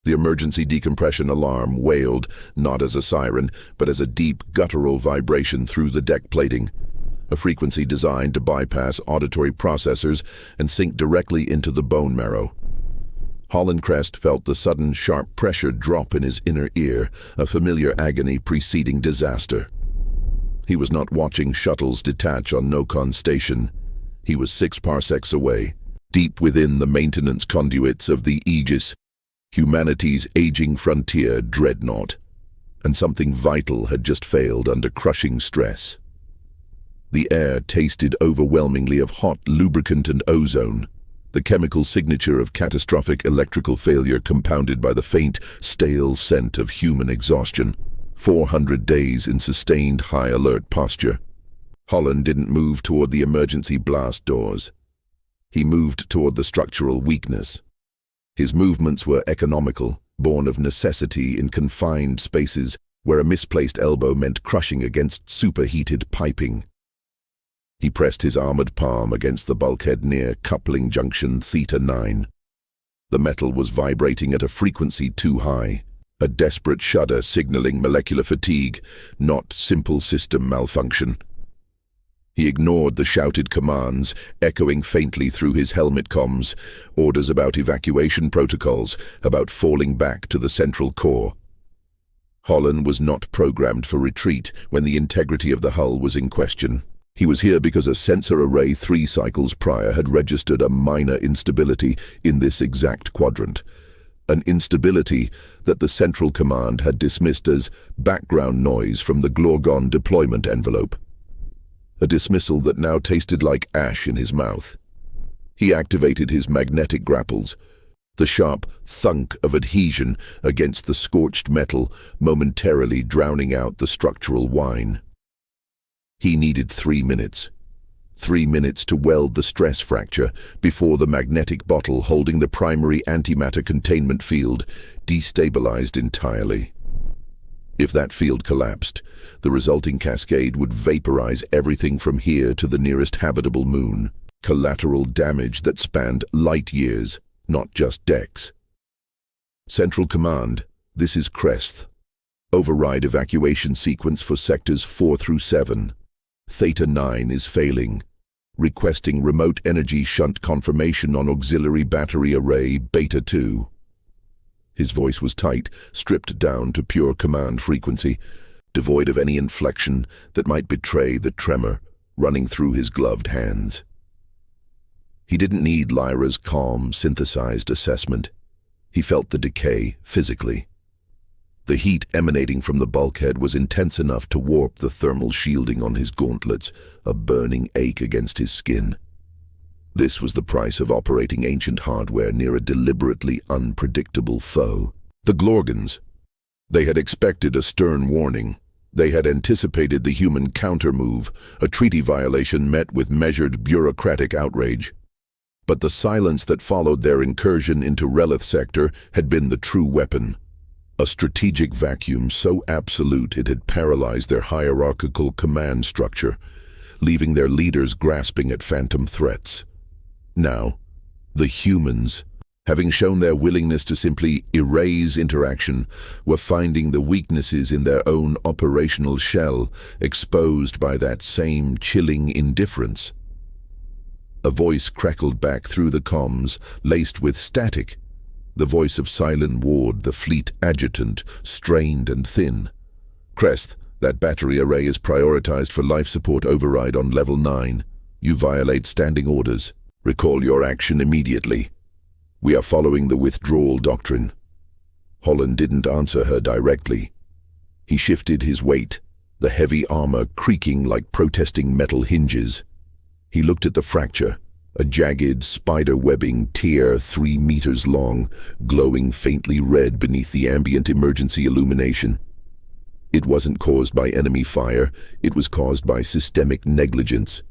The emergency decompression alarm wailed, not as a siren, but as a deep, guttural vibration through the deck plating, a frequency designed to bypass auditory processors and sink directly into the bone marrow. Holland Crest felt the sudden, sharp pressure drop in his inner ear, a familiar agony preceding disaster. He was not watching shuttles detach on Nokon Station. He was 6 parsecs away, deep within the maintenance conduits of the Aegis, humanity's aging frontier dreadnought, and something vital had just failed under crushing stress. The air tasted overwhelmingly of hot lubricant and ozone, the chemical signature of catastrophic electrical failure compounded by the faint, stale scent of human exhaustion. 400 days in sustained high-alert posture. Holland didn't move toward the emergency blast doors. He moved toward the structural weakness. His movements were economical, born of necessity in confined spaces where a misplaced elbow meant crushing against superheated piping. He pressed his armored palm against the bulkhead near coupling junction Theta 9. The metal was vibrating at a frequency too high, a desperate shudder signaling molecular fatigue, not simple system malfunction. He ignored the shouted commands, echoing faintly through his helmet comms, orders about evacuation protocols, about falling back to the central core. Holland was not programmed for retreat when the integrity of the hull was in question. He was here because a sensor array 3 cycles prior had registered a minor instability in this exact quadrant. An instability that the Central Command had dismissed as background noise from the Glorgon deployment envelope. A dismissal that now tasted like ash in his mouth. He activated his magnetic grapples, the sharp thunk of adhesion against the scorched metal momentarily drowning out the structural whine. He needed 3 minutes. 3 minutes to weld the stress fracture before the magnetic bottle holding the primary antimatter containment field destabilized entirely. If that field collapsed, the resulting cascade would vaporize everything from here to the nearest habitable moon. Collateral damage that spanned light years, not just decks. Central Command, this is Crest. Override evacuation sequence for sectors 4 through 7. Theta 9 is failing. Requesting remote energy shunt confirmation on auxiliary battery array Beta 2. His voice was tight, stripped down to pure command frequency, devoid of any inflection that might betray the tremor running through his gloved hands. He didn't need Lyra's calm, synthesized assessment. He felt the decay physically. The heat emanating from the bulkhead was intense enough to warp the thermal shielding on his gauntlets, a burning ache against his skin. This was the price of operating ancient hardware near a deliberately unpredictable foe. The Glorgons. They had expected a stern warning. They had anticipated the human counter-move, a treaty violation met with measured bureaucratic outrage. But the silence that followed their incursion into Relith Sector had been the true weapon. A strategic vacuum so absolute it had paralyzed their hierarchical command structure, leaving their leaders grasping at phantom threats. Now, the humans, having shown their willingness to simply erase interaction, were finding the weaknesses in their own operational shell exposed by that same chilling indifference. A voice crackled back through the comms, laced with static. The voice of Silent Ward, the fleet adjutant, strained and thin. Crest, that battery array is prioritized for life support override on level 9. You violate standing orders. Recall your action immediately. We are following the withdrawal doctrine. Holland didn't answer her directly. He shifted his weight, the heavy armor creaking like protesting metal hinges. He looked at the fracture, a jagged, spider-webbing tear 3 meters long, glowing faintly red beneath the ambient emergency illumination. It wasn't caused by enemy fire, it was caused by systemic negligence.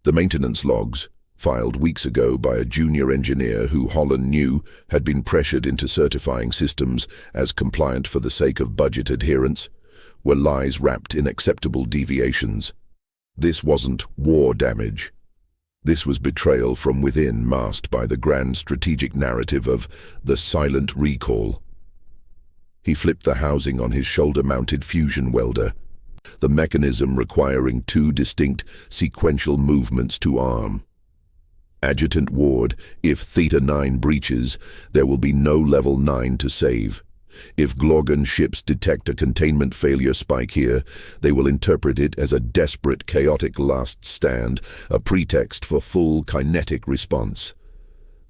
The maintenance logs, filed weeks ago by a junior engineer who Holland knew had been pressured into certifying systems as compliant for the sake of budget adherence, were lies wrapped in acceptable deviations. This wasn't war damage. This was betrayal from within, masked by the grand strategic narrative of the silent recall. He flipped the housing on his shoulder-mounted fusion welder, the mechanism requiring two distinct sequential movements to arm. Adjutant Ward, if Theta-9 breaches, there will be no Level 9 to save. If Glorgon ships detect a containment failure spike here, they will interpret it as a desperate, chaotic last stand, a pretext for full kinetic response.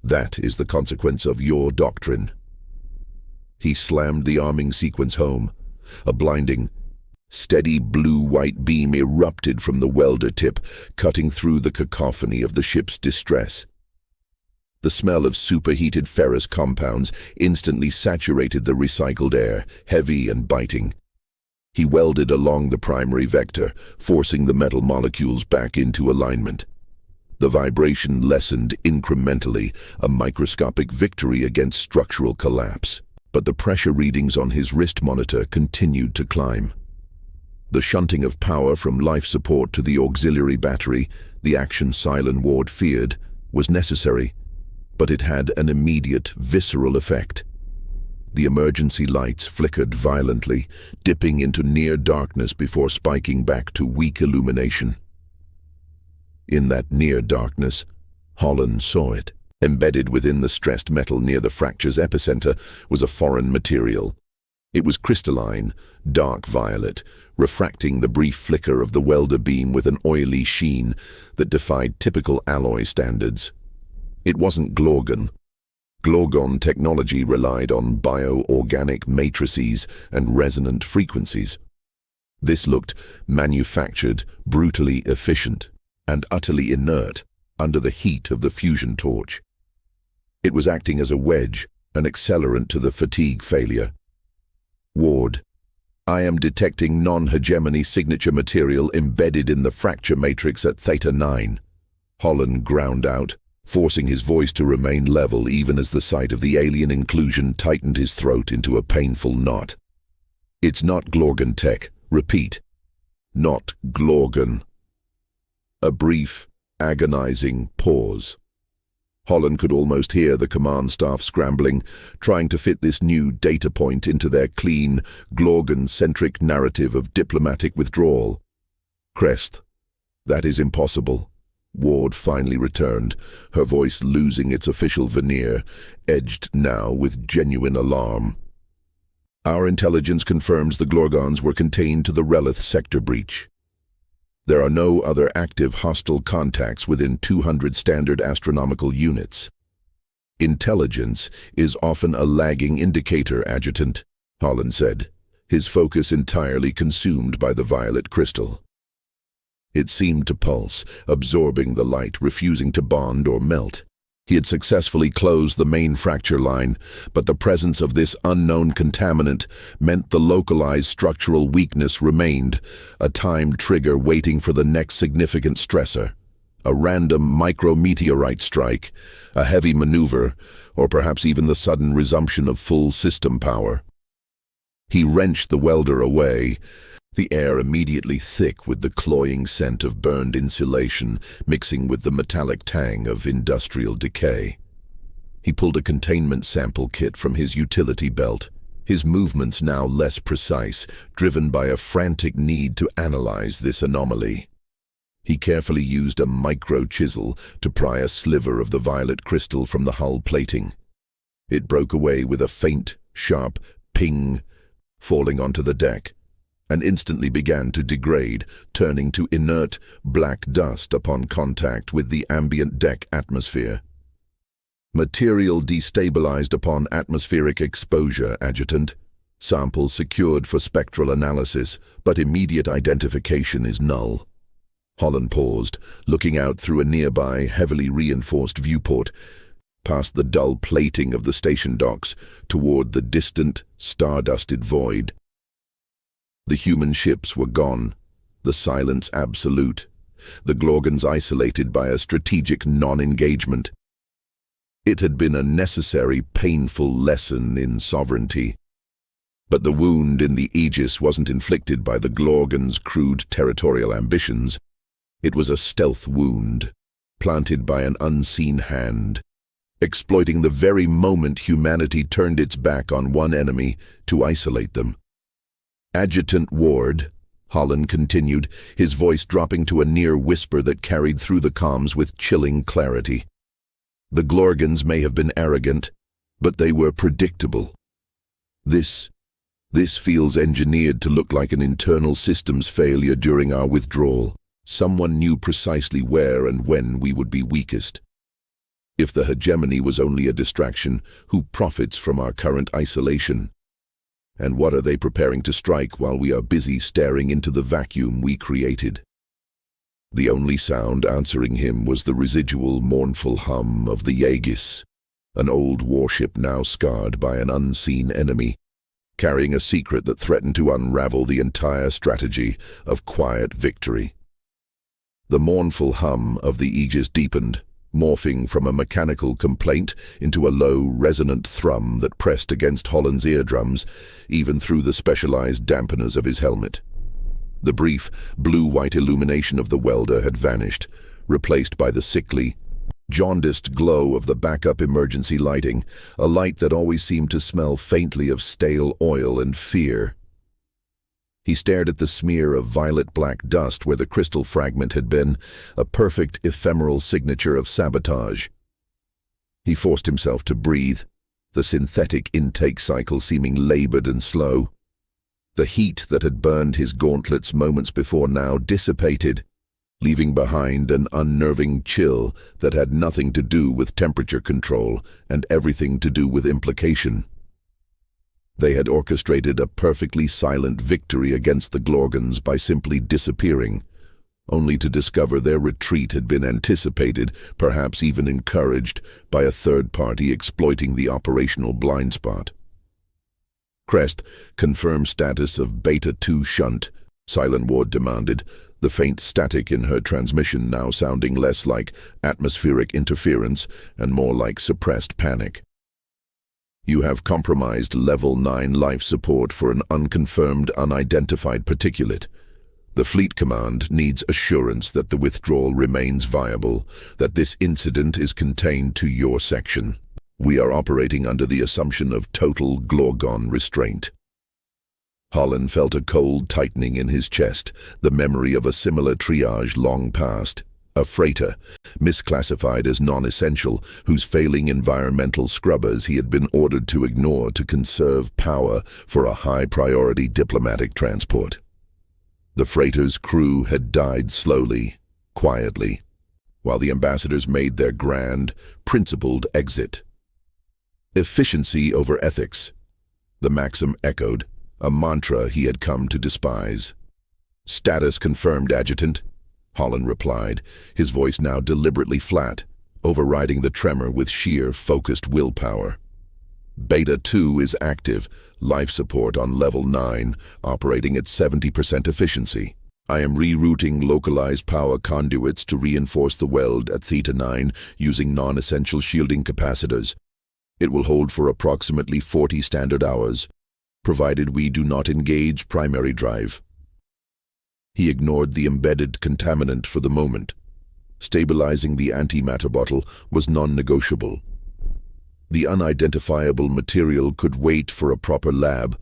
That is the consequence of your doctrine. He slammed the arming sequence home. A blinding, steady blue-white beam erupted from the welder tip, cutting through the cacophony of the ship's distress. The smell of superheated ferrous compounds instantly saturated the recycled air, heavy and biting. He welded along the primary vector, forcing the metal molecules back into alignment. The vibration lessened incrementally, a microscopic victory against structural collapse. But the pressure readings on his wrist monitor continued to climb. The shunting of power from life support to the auxiliary battery, the action Cylon Ward feared, was necessary, but it had an immediate, visceral effect. The emergency lights flickered violently, dipping into near darkness before spiking back to weak illumination. In that near darkness, Holland saw it. Embedded within the stressed metal near the fracture's epicenter was a foreign material. It was crystalline, dark violet, refracting the brief flicker of the welder beam with an oily sheen that defied typical alloy standards. It wasn't Glorgon. Glorgon technology relied on bioorganic matrices and resonant frequencies. This looked manufactured, brutally efficient, and utterly inert under the heat of the fusion torch. It was acting as a wedge, an accelerant to the fatigue failure. Ward, I am detecting non-hegemony signature material embedded in the fracture matrix at Theta-9. Holland ground out, forcing his voice to remain level even as the sight of the alien inclusion tightened his throat into a painful knot. It's not Glorgon tech. Repeat. Not Glorgon. A brief, agonizing pause. Holland could almost hear the command staff scrambling, trying to fit this new data point into their clean, Glorgon-centric narrative of diplomatic withdrawal. Crest, that is impossible. Ward finally returned, her voice losing its official veneer, edged now with genuine alarm. Our intelligence confirms the Glorgons were contained to the Relith sector breach. There are no other active hostile contacts within 200 standard astronomical units. Intelligence is often a lagging indicator, Adjutant, Holland said, his focus entirely consumed by the violet crystal. It seemed to pulse, absorbing the light, refusing to bond or melt. He had successfully closed the main fracture line, but the presence of this unknown contaminant meant the localized structural weakness remained, a timed trigger waiting for the next significant stressor. A random micrometeorite strike, a heavy maneuver, or perhaps even the sudden resumption of full system power. He wrenched the welder away, the air immediately thick with the cloying scent of burned insulation mixing with the metallic tang of industrial decay. He pulled a containment sample kit from his utility belt, his movements now less precise, driven by a frantic need to analyze this anomaly. He carefully used a micro-chisel to pry a sliver of the violet crystal from the hull plating. It broke away with a faint, sharp ping, falling onto the deck, and instantly began to degrade, turning to inert, black dust upon contact with the ambient deck atmosphere. Material destabilized upon atmospheric exposure, Adjutant. Sample secured for spectral analysis, but immediate identification is null. Holland paused, looking out through a nearby, heavily reinforced viewport, past the dull plating of the station docks, toward the distant, star-dusted void. The human ships were gone, the silence absolute, the Glorgons isolated by a strategic non-engagement. It had been a necessary, painful lesson in sovereignty. But the wound in the Aegis wasn't inflicted by the Glorgons' crude territorial ambitions. It was a stealth wound, planted by an unseen hand, exploiting the very moment humanity turned its back on one enemy to isolate them. Adjutant Ward, Holland continued, his voice dropping to a near whisper that carried through the comms with chilling clarity. The Glorgans may have been arrogant, but they were predictable. This feels engineered to look like an internal systems failure during our withdrawal. Someone knew precisely where and when we would be weakest. If the hegemony was only a distraction, who profits from our current isolation? And what are they preparing to strike while we are busy staring into the vacuum we created? The only sound answering him was the residual mournful hum of the Aegis, an old warship now scarred by an unseen enemy, carrying a secret that threatened to unravel the entire strategy of quiet victory. The mournful hum of the Aegis deepened, morphing from a mechanical complaint into a low, resonant thrum that pressed against Holland's eardrums, even through the specialized dampeners of his helmet. The brief, blue-white illumination of the welder had vanished, replaced by the sickly, jaundiced glow of the backup emergency lighting, a light that always seemed to smell faintly of stale oil and fear. He stared at the smear of violet-black dust where the crystal fragment had been, a perfect ephemeral signature of sabotage. He forced himself to breathe, the synthetic intake cycle seeming labored and slow. The heat that had burned his gauntlets moments before now dissipated, leaving behind an unnerving chill that had nothing to do with temperature control and everything to do with implication. They had orchestrated a perfectly silent victory against the Glorgans by simply disappearing, only to discover their retreat had been anticipated, perhaps even encouraged, by a third party exploiting the operational blind spot. Crest, confirm status of Beta 2 shunt, Silent Ward demanded, the faint static in her transmission now sounding less like atmospheric interference and more like suppressed panic. You have compromised Level 9 life support for an unconfirmed, unidentified particulate. The Fleet Command needs assurance that the withdrawal remains viable, that this incident is contained to your section. We are operating under the assumption of total Glorgon restraint. Holland felt a cold tightening in his chest, the memory of a similar triage long past. A freighter, misclassified as non-essential, whose failing environmental scrubbers he had been ordered to ignore to conserve power for a high-priority diplomatic transport. The freighter's crew had died slowly, quietly, while the ambassadors made their grand, principled exit. Efficiency over ethics, the maxim echoed, a mantra he had come to despise. Status confirmed, Adjutant, Holland replied, his voice now deliberately flat, overriding the tremor with sheer, focused willpower. Beta 2 is active, life support on Level 9, operating at 70% efficiency. I am rerouting localized power conduits to reinforce the weld at Theta 9 using non-essential shielding capacitors. It will hold for approximately 40 standard hours, provided we do not engage primary drive. He ignored the embedded contaminant for the moment. Stabilizing the antimatter bottle was non-negotiable. The unidentifiable material could wait for a proper lab,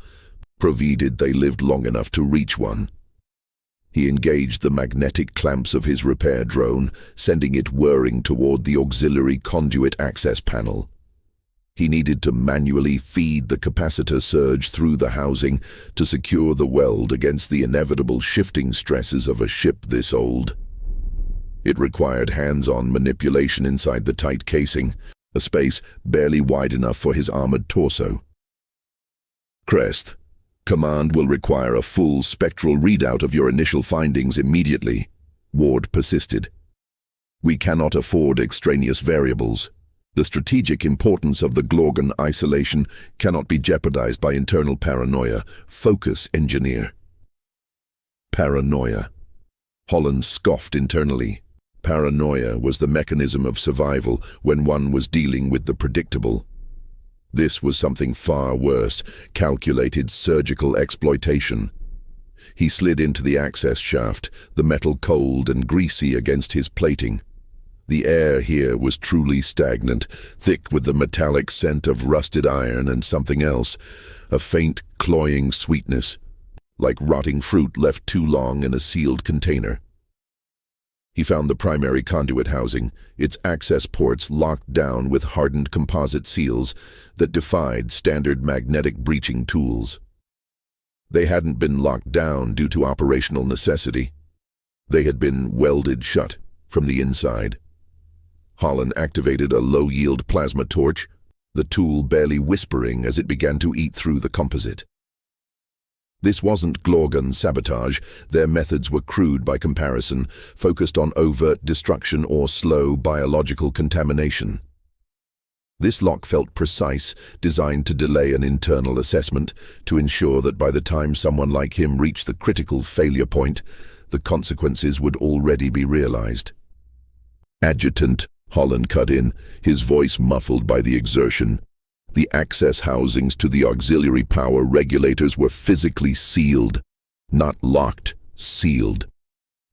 provided they lived long enough to reach one. He engaged the magnetic clamps of his repair drone, sending it whirring toward the auxiliary conduit access panel. He needed to manually feed the capacitor surge through the housing to secure the weld against the inevitable shifting stresses of a ship this old. It required hands-on manipulation inside the tight casing, a space barely wide enough for his armored torso. Crest, Command will require a full spectral readout of your initial findings immediately, Ward persisted. We cannot afford extraneous variables. The strategic importance of the Glorgan isolation cannot be jeopardized by internal paranoia. Focus, engineer. Paranoia. Holland scoffed internally. Paranoia was the mechanism of survival when one was dealing with the predictable. This was something far worse, calculated surgical exploitation. He slid into the access shaft, the metal cold and greasy against his plating. The air here was truly stagnant, thick with the metallic scent of rusted iron and something else, a faint, cloying sweetness, like rotting fruit left too long in a sealed container. He found the primary conduit housing, its access ports locked down with hardened composite seals that defied standard magnetic breaching tools. They hadn't been locked down due to operational necessity. They had been welded shut from the inside. Holland activated a low-yield plasma torch, the tool barely whispering as it began to eat through the composite. This wasn't Glorgun sabotage. Their methods were crude by comparison, focused on overt destruction or slow biological contamination. This lock felt precise, designed to delay an internal assessment, to ensure that by the time someone like him reached the critical failure point, the consequences would already be realized. "Adjutant," Holland cut in, his voice muffled by the exertion. The access housings to the auxiliary power regulators were physically sealed, not locked, sealed.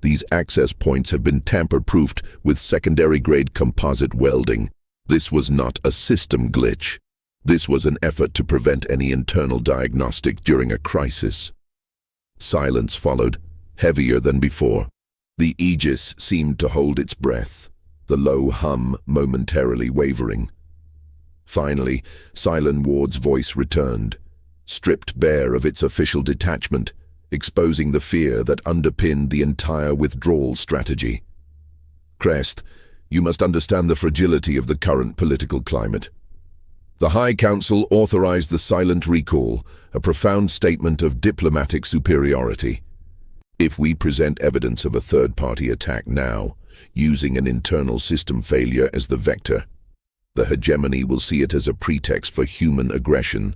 These access points have been tamper-proofed with secondary-grade composite welding. This was not a system glitch. This was an effort to prevent any internal diagnostic during a crisis. Silence followed, heavier than before. The Aegis seemed to hold its breath, the low hum momentarily wavering. Finally, Silent Ward's voice returned, stripped bare of its official detachment, exposing the fear that underpinned the entire withdrawal strategy. "Crest, you must understand the fragility of the current political climate. The High Council authorized the silent recall, a profound statement of diplomatic superiority. If we present evidence of a third-party attack now, using an internal system failure as the vector, the hegemony will see it as a pretext for human aggression,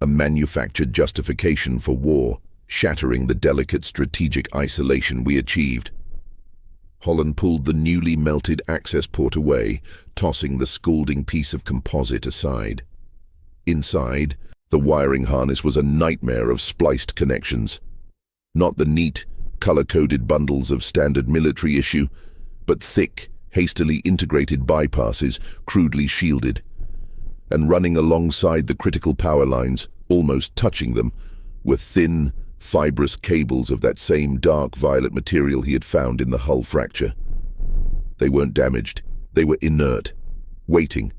a manufactured justification for war, shattering the delicate strategic isolation we achieved." Holland pulled the newly melted access port away, tossing the scalding piece of composite aside. Inside, the wiring harness was a nightmare of spliced connections. Not the neat, color-coded bundles of standard military issue, but thick, hastily integrated bypasses, crudely shielded. And running alongside the critical power lines, almost touching them, were thin, fibrous cables of that same dark violet material he had found in the hull fracture. They weren't damaged. They were inert, waiting.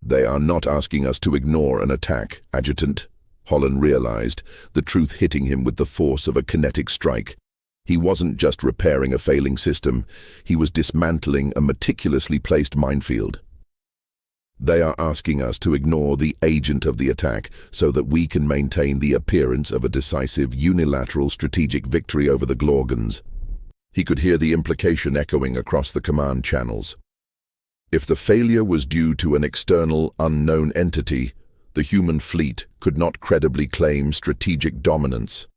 "They are not asking us to ignore an attack, Adjutant," Holland realized, the truth hitting him with the force of a kinetic strike. He wasn't just repairing a failing system, he was dismantling a meticulously placed minefield. "They are asking us to ignore the agent of the attack so that we can maintain the appearance of a decisive unilateral strategic victory over the Glorguns." He could hear the implication echoing across the command channels. If the failure was due to an external, unknown entity, the human fleet could not credibly claim strategic dominance.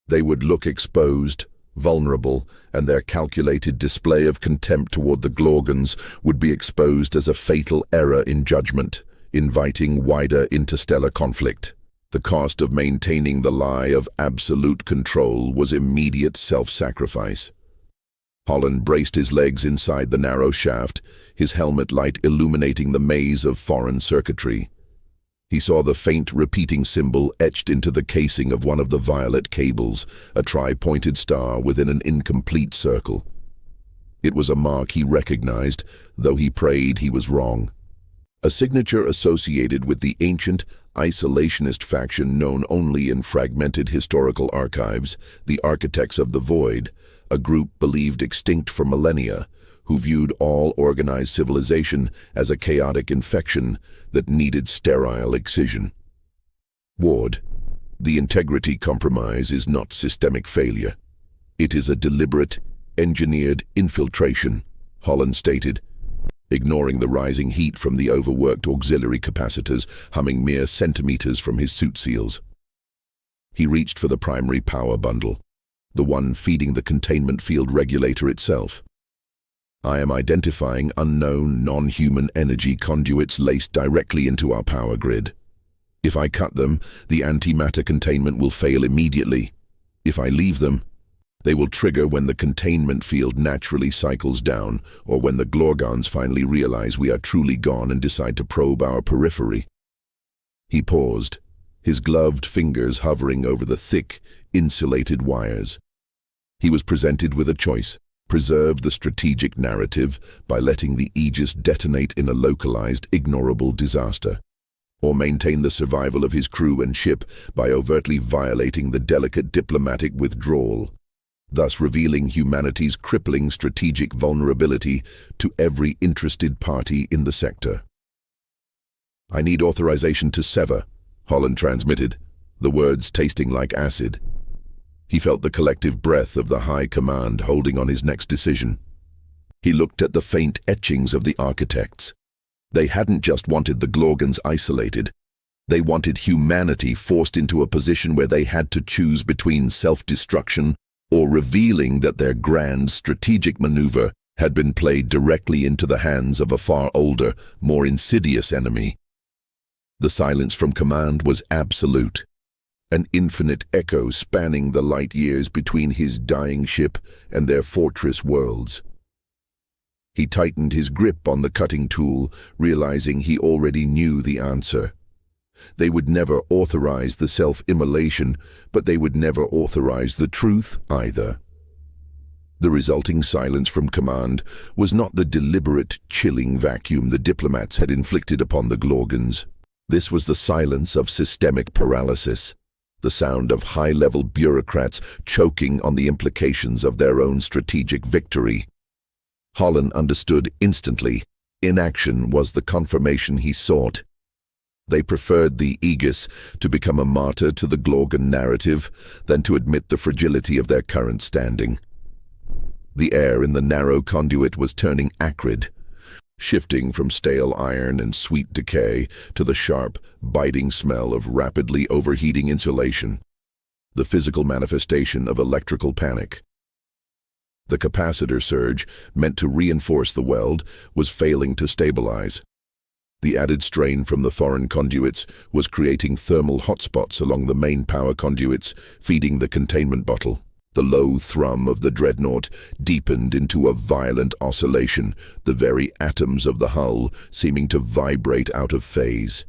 They would look exposed, vulnerable, and their calculated display of contempt toward the Glorguns would be exposed as a fatal error in judgment, inviting wider interstellar conflict. The cost of maintaining the lie of absolute control was immediate self-sacrifice. Holland braced his legs inside the narrow shaft, his helmet light illuminating the maze of foreign circuitry. He saw the faint repeating symbol etched into the casing of one of the violet cables, a tri-pointed star within an incomplete circle. It was a mark he recognized, though he prayed he was wrong. A signature associated with the ancient, isolationist faction known only in fragmented historical archives, the Architects of the Void, a group believed extinct for millennia, who viewed all organized civilization as a chaotic infection that needed sterile excision. "Ward, the integrity compromise is not systemic failure. It is a deliberate, engineered infiltration," Holland stated, ignoring the rising heat from the overworked auxiliary capacitors humming mere centimeters from his suit seals. He reached for the primary power bundle, the one feeding the containment field regulator itself. "I am identifying unknown, non-human energy conduits laced directly into our power grid. If I cut them, the antimatter containment will fail immediately. If I leave them, They will trigger when the containment field naturally cycles down, or when the Glorgons finally realize we are truly gone and decide to probe our periphery. He paused, his gloved fingers hovering over the thick, insulated wires. He was presented with a choice: preserve the strategic narrative by letting the Aegis detonate in a localized, ignorable disaster, or maintain the survival of his crew and ship by overtly violating the delicate diplomatic withdrawal, thus revealing humanity's crippling strategic vulnerability to every interested party in the sector. "I need authorization to sever," Holland transmitted, the words tasting like acid. He felt the collective breath of the High Command holding on his next decision. He looked at the faint etchings of the architects. They hadn't just wanted the Glorgons isolated. They wanted humanity forced into a position where they had to choose between self-destruction or revealing that their grand strategic maneuver had been played directly into the hands of a far older, more insidious enemy. The silence from command was absolute, an infinite echo spanning the light years between his dying ship and their fortress worlds. He tightened his grip on the cutting tool, realizing he already knew the answer. They would never authorize the self-immolation, but they would never authorize the truth either. The resulting silence from command was not the deliberate, chilling vacuum the diplomats had inflicted upon the Glorgons. This was the silence of systemic paralysis, the sound of high-level bureaucrats choking on the implications of their own strategic victory. Holland understood instantly. Inaction was the confirmation he sought. They preferred the Aegis to become a martyr to the Glorgon narrative than to admit the fragility of their current standing. The air in the narrow conduit was turning acrid, shifting from stale iron and sweet decay to the sharp, biting smell of rapidly overheating insulation, the physical manifestation of electrical panic. The capacitor surge, meant to reinforce the weld, was failing to stabilize. The added strain from the foreign conduits was creating thermal hotspots along the main power conduits, feeding the containment bottle. The low thrum of the dreadnought deepened into a violent oscillation, the very atoms of the hull seeming to vibrate out of phase.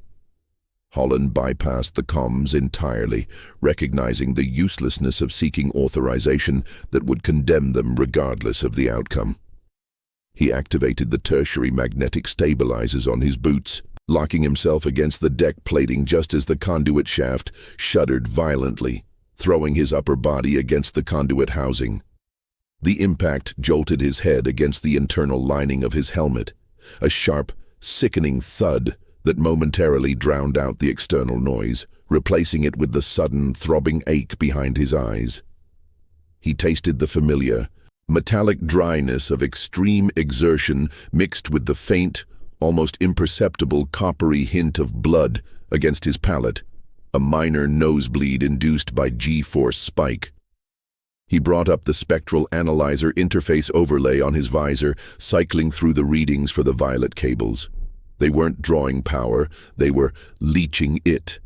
Holland bypassed the comms entirely, recognizing the uselessness of seeking authorization that would condemn them regardless of the outcome. He activated the tertiary magnetic stabilizers on his boots, locking himself against the deck plating just as the conduit shaft shuddered violently, throwing his upper body against the conduit housing. The impact jolted his head against the internal lining of his helmet, a sharp, sickening thud that momentarily drowned out the external noise, replacing it with the sudden, throbbing ache behind his eyes. He tasted the familiar, metallic dryness of extreme exertion mixed with the faint, almost imperceptible coppery hint of blood against his palate, a minor nosebleed induced by G-force spike. He brought up the spectral analyzer interface overlay on his visor, cycling through the readings for the violet cables. They weren't drawing power, they were leeching it,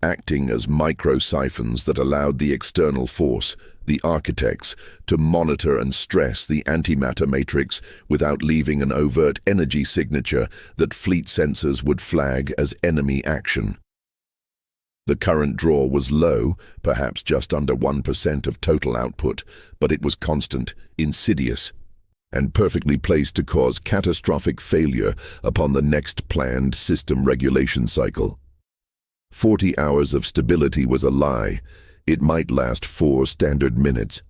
acting as micro-siphons that allowed the external force, the architects, to monitor and stress the antimatter matrix without leaving an overt energy signature that fleet sensors would flag as enemy action. The current draw was low, perhaps just under 1% of total output, but it was constant, insidious, and perfectly placed to cause catastrophic failure upon the next planned system regulation cycle. 40 hours of stability was a lie. It might last 4 standard minutes.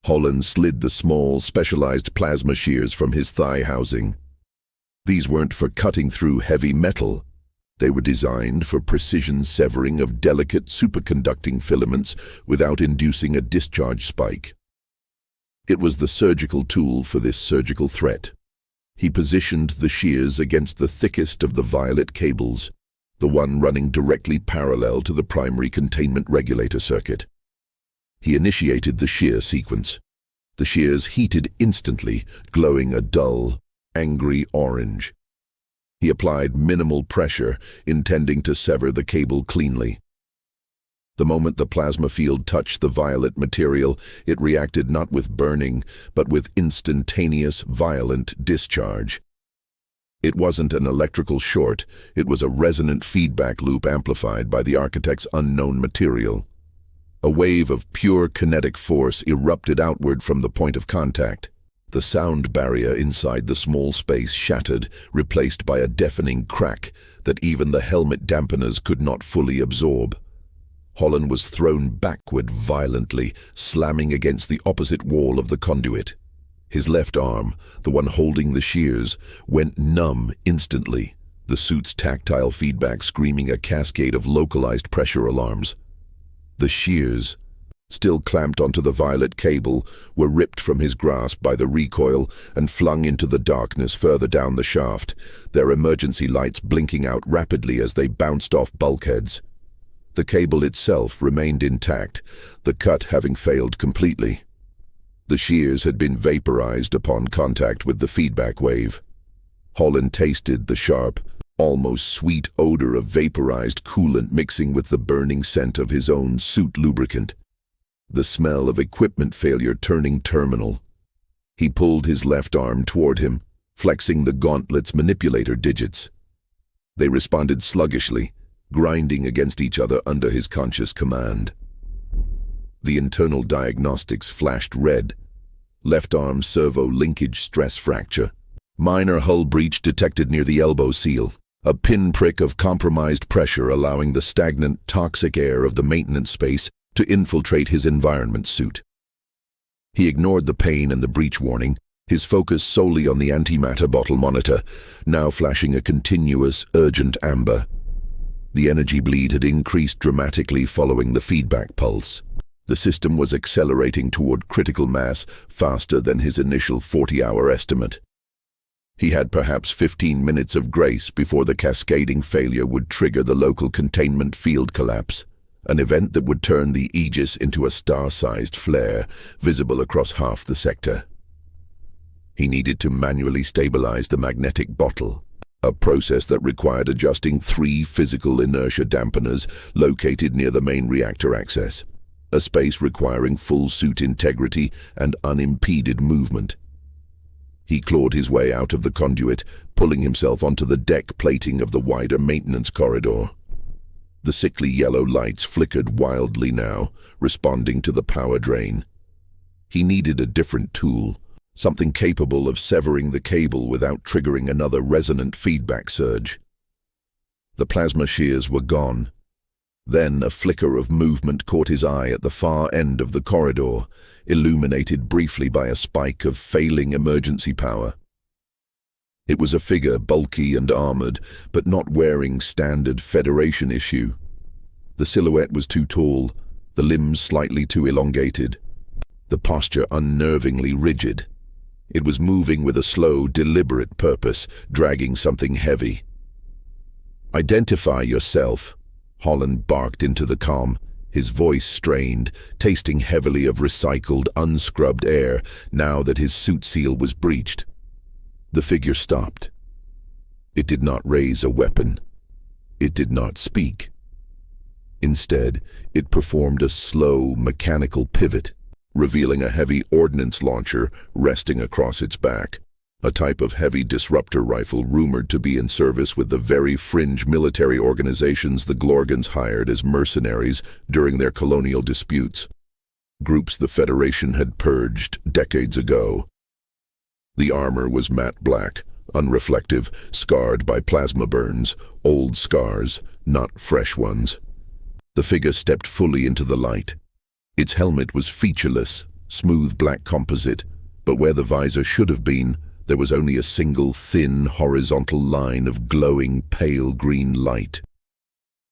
Holland slid the small, specialized plasma shears from his thigh housing. These weren't for cutting through heavy metal. They were designed for precision severing of delicate superconducting filaments without inducing a discharge spike. It was the surgical tool for this surgical threat. He positioned the shears against the thickest of the violet cables, the one running directly parallel to the primary containment regulator circuit. He initiated the shear sequence. The shears heated instantly, glowing a dull, angry orange. He applied minimal pressure, intending to sever the cable cleanly. The moment the plasma field touched the violet material, it reacted not with burning, but with instantaneous, violent discharge. It wasn't an electrical short, it was a resonant feedback loop amplified by the architect's unknown material. A wave of pure kinetic force erupted outward from the point of contact. The sound barrier inside the small space shattered, replaced by a deafening crack that even the helmet dampeners could not fully absorb. Holland was thrown backward violently, slamming against the opposite wall of the conduit. His left arm, the one holding the shears, went numb instantly, the suit's tactile feedback screaming a cascade of localized pressure alarms. The shears, still clamped onto the violet cable, were ripped from his grasp by the recoil and flung into the darkness further down the shaft, their emergency lights blinking out rapidly as they bounced off bulkheads. The cable itself remained intact, the cut having failed completely. The shears had been vaporized upon contact with the feedback wave. Holland tasted the sharp, almost sweet odor of vaporized coolant mixing with the burning scent of his own suit lubricant. The smell of equipment failure turning terminal. He pulled his left arm toward him, flexing the gauntlet's manipulator digits. They responded sluggishly, grinding against each other under his conscious command. The internal diagnostics flashed red. Left arm servo linkage stress fracture. Minor hull breach detected near the elbow seal. A pinprick of compromised pressure allowing the stagnant, toxic air of the maintenance space to infiltrate his environment suit. He ignored the pain and the breach warning, his focus solely on the antimatter bottle monitor, now flashing a continuous, urgent amber. The energy bleed had increased dramatically following the feedback pulse. The system was accelerating toward critical mass faster than his initial 40-hour estimate. He had perhaps 15 minutes of grace before the cascading failure would trigger the local containment field collapse, an event that would turn the Aegis into a star-sized flare, visible across half the sector. He needed to manually stabilize the magnetic bottle, a process that required adjusting 3 physical inertia dampeners located near the main reactor access, a space requiring full suit integrity and unimpeded movement. He clawed his way out of the conduit, pulling himself onto the deck plating of the wider maintenance corridor. The sickly yellow lights flickered wildly now, responding to the power drain. He needed a different tool, something capable of severing the cable without triggering another resonant feedback surge. The plasma shears were gone. Then a flicker of movement caught his eye at the far end of the corridor, illuminated briefly by a spike of failing emergency power. It was a figure bulky and armored, but not wearing standard Federation issue. The silhouette was too tall, the limbs slightly too elongated, the posture unnervingly rigid. It was moving with a slow, deliberate purpose, dragging something heavy. "Identify yourself," Holland barked into the comm, his voice strained, tasting heavily of recycled, unscrubbed air now that his suit seal was breached. The figure stopped. It did not raise a weapon. It did not speak. Instead, it performed a slow, mechanical pivot, revealing a heavy ordnance launcher resting across its back, a type of heavy disruptor rifle rumored to be in service with the very fringe military organizations the Glorgans hired as mercenaries during their colonial disputes, groups the Federation had purged decades ago. The armor was matte black, unreflective, scarred by plasma burns, old scars, not fresh ones. The figure stepped fully into the light. Its helmet was featureless, smooth black composite, but where the visor should have been, there was only a single thin, horizontal line of glowing, pale green light.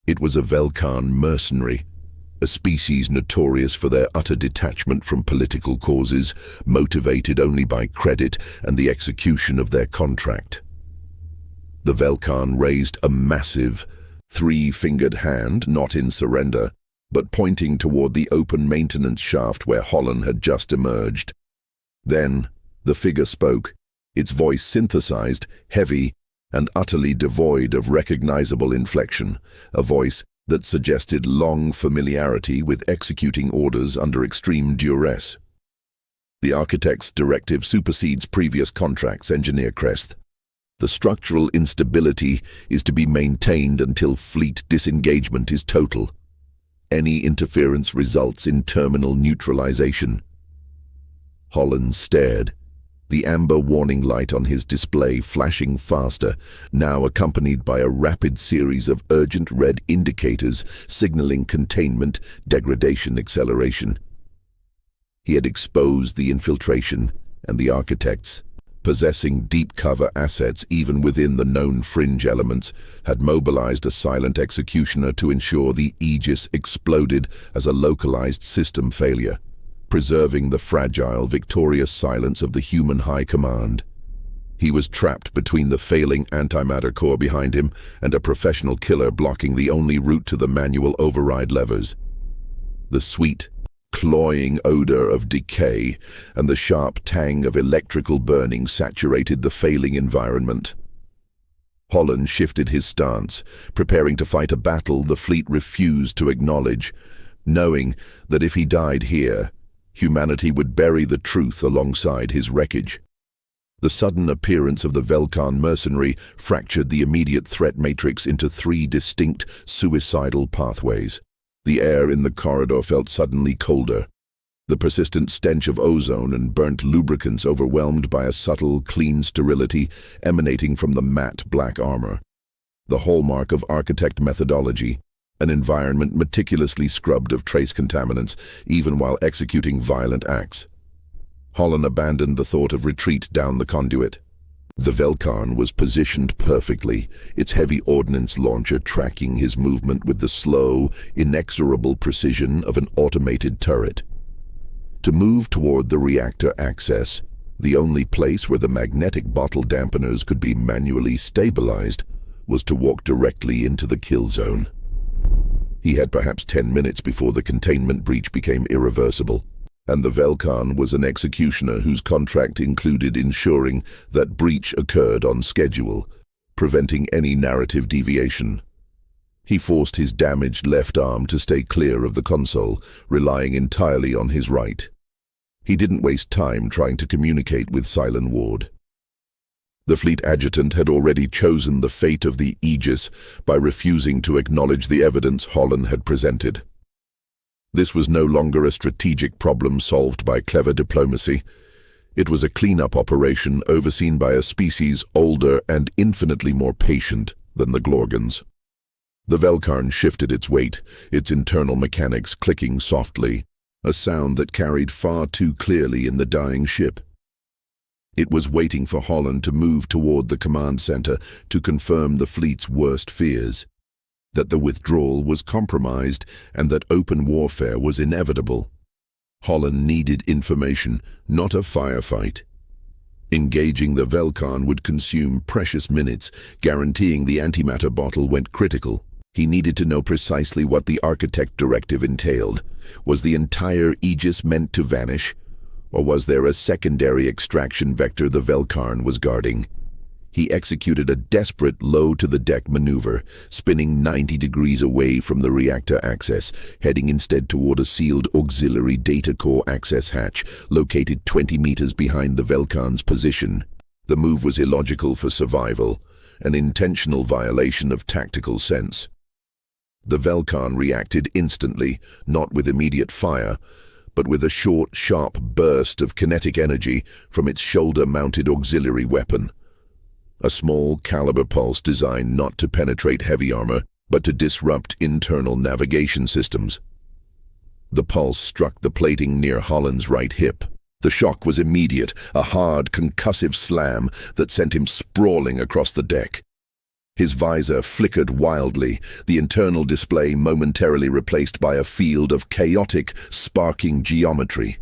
It was a Velkan mercenary, a species notorious for their utter detachment from political causes, motivated only by credit and the execution of their contract. The Velkan raised a massive, 3-fingered hand, not in surrender, but pointing toward the open maintenance shaft where Holland had just emerged. Then, the figure spoke, its voice synthesized, heavy, and utterly devoid of recognizable inflection, a voice that suggested long familiarity with executing orders under extreme duress. The architect's directive supersedes previous contracts, Engineer Crest. The structural instability is to be maintained until fleet disengagement is total. Any interference results in terminal neutralization. Holland stared, the amber warning light on his display flashing faster, now accompanied by a rapid series of urgent red indicators signaling containment, degradation, acceleration. He had exposed the infiltration, and the architects, possessing deep cover assets even within the known fringe elements, had mobilized a silent executioner to ensure the Aegis exploded as a localized system failure, preserving the fragile, victorious silence of the human high command. He was trapped between the failing antimatter core behind him and a professional killer blocking the only route to the manual override levers. The sweet, cloying odor of decay and the sharp tang of electrical burning saturated the failing environment. Holland shifted his stance, preparing to fight a battle the fleet refused to acknowledge, knowing that if he died here, humanity would bury the truth alongside his wreckage. The sudden appearance of the Velkan mercenary fractured the immediate threat matrix into 3 distinct, suicidal pathways. The air in the corridor felt suddenly colder, the persistent stench of ozone and burnt lubricants overwhelmed by a subtle, clean sterility emanating from the matte black armor. The hallmark of architect methodology, an environment meticulously scrubbed of trace contaminants, even while executing violent acts. Holland abandoned the thought of retreat down the conduit. The Velkan was positioned perfectly, its heavy ordnance launcher tracking his movement with the slow, inexorable precision of an automated turret. To move toward the reactor access, the only place where the magnetic bottle dampeners could be manually stabilized was to walk directly into the kill zone. He had perhaps 10 minutes before the containment breach became irreversible, and the Velkan was an executioner whose contract included ensuring that breach occurred on schedule, preventing any narrative deviation. He forced his damaged left arm to stay clear of the console, relying entirely on his right. He didn't waste time trying to communicate with Silent Ward. The fleet adjutant had already chosen the fate of the Aegis by refusing to acknowledge the evidence Holland had presented. This was no longer a strategic problem solved by clever diplomacy. It was a cleanup operation overseen by a species older and infinitely more patient than the Glorgans. The Velkan shifted its weight, its internal mechanics clicking softly, a sound that carried far too clearly in the dying ship. It was waiting for Holland to move toward the command center to confirm the fleet's worst fears, that the withdrawal was compromised and that open warfare was inevitable. Holland needed information, not a firefight. Engaging the Velkan would consume precious minutes, guaranteeing the antimatter bottle went critical. He needed to know precisely what the architect directive entailed. Was the entire Aegis meant to vanish? Or was there a secondary extraction vector the Velkan was guarding? He executed a desperate low-to-the-deck maneuver, spinning 90 degrees away from the reactor access, heading instead toward a sealed auxiliary data core access hatch, located 20 meters behind the Velkan's position. The move was illogical for survival, an intentional violation of tactical sense. The Velkan reacted instantly, not with immediate fire, but with a short, sharp burst of kinetic energy from its shoulder-mounted auxiliary weapon. A small caliber pulse designed not to penetrate heavy armor, but to disrupt internal navigation systems. The pulse struck the plating near Holland's right hip. The shock was immediate, a hard, concussive slam that sent him sprawling across the deck. His visor flickered wildly, the internal display momentarily replaced by a field of chaotic, sparking geometry.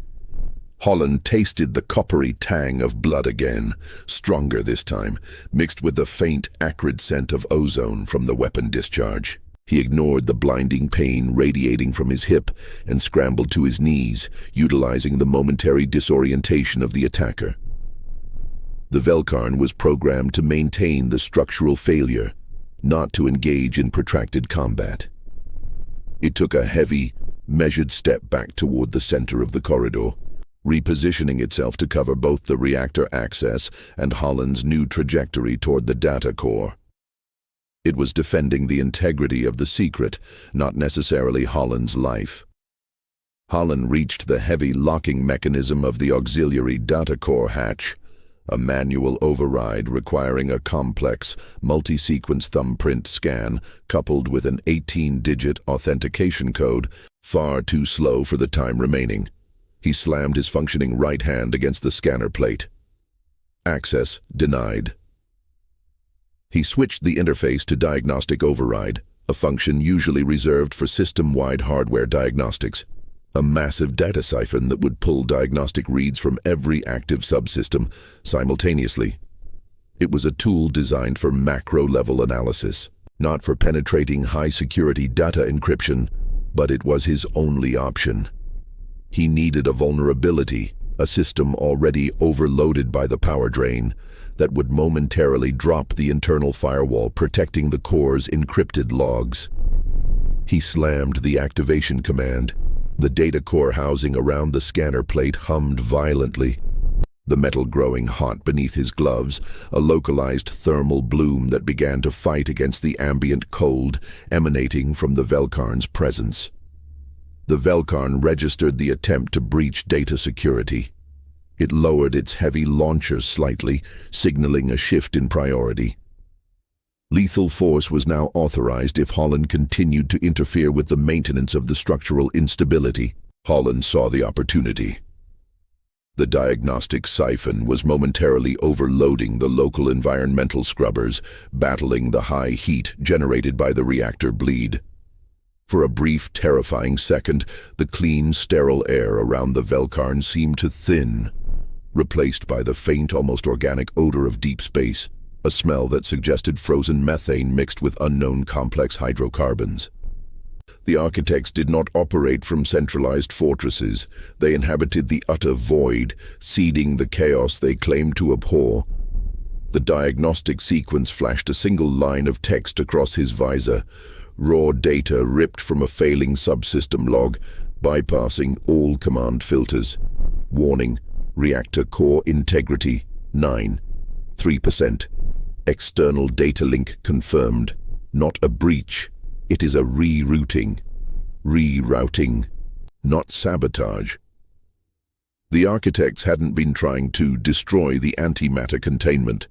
Holland tasted the coppery tang of blood again, stronger this time, mixed with the faint, acrid scent of ozone from the weapon discharge. He ignored the blinding pain radiating from his hip and scrambled to his knees, utilizing the momentary disorientation of the attacker. The Velkan was programmed to maintain the structural failure, not to engage in protracted combat. It took a heavy, measured step back toward the center of the corridor, repositioning itself to cover both the reactor access and Holland's new trajectory toward the data core. It was defending the integrity of the secret, not necessarily Holland's life. Holland reached the heavy locking mechanism of the auxiliary data core hatch, a manual override requiring a complex, multi-sequence thumbprint scan coupled with an 18-digit authentication code, far too slow for the time remaining. He slammed his functioning right hand against the scanner plate. Access denied. He switched the interface to diagnostic override, a function usually reserved for system-wide hardware diagnostics. A massive data siphon that would pull diagnostic reads from every active subsystem simultaneously. It was a tool designed for macro-level analysis, not for penetrating high-security data encryption, but it was his only option. He needed a vulnerability, a system already overloaded by the power drain, that would momentarily drop the internal firewall protecting the core's encrypted logs. He slammed the activation command. The data core housing around the scanner plate hummed violently, the metal growing hot beneath his gloves, a localized thermal bloom that began to fight against the ambient cold emanating from the Velkarn's presence. The Velkarn registered the attempt to breach data security. It lowered its heavy launchers slightly, signaling a shift in priority. Lethal force was now authorized if Holland continued to interfere with the maintenance of the structural instability. Holland saw the opportunity. The diagnostic siphon was momentarily overloading the local environmental scrubbers, battling the high heat generated by the reactor bleed. For a brief, terrifying second, the clean, sterile air around the Velkarn seemed to thin, replaced by the faint, almost organic odor of deep space, a smell that suggested frozen methane mixed with unknown complex hydrocarbons. The architects did not operate from centralized fortresses. They inhabited the utter void, seeding the chaos they claimed to abhor. The diagnostic sequence flashed a single line of text across his visor, raw data ripped from a failing subsystem log, bypassing all command filters. Warning: reactor core integrity 9.3%. External data link confirmed. Not a breach. It is a rerouting. Rerouting, not sabotage. The architects hadn't been trying to destroy the antimatter containment.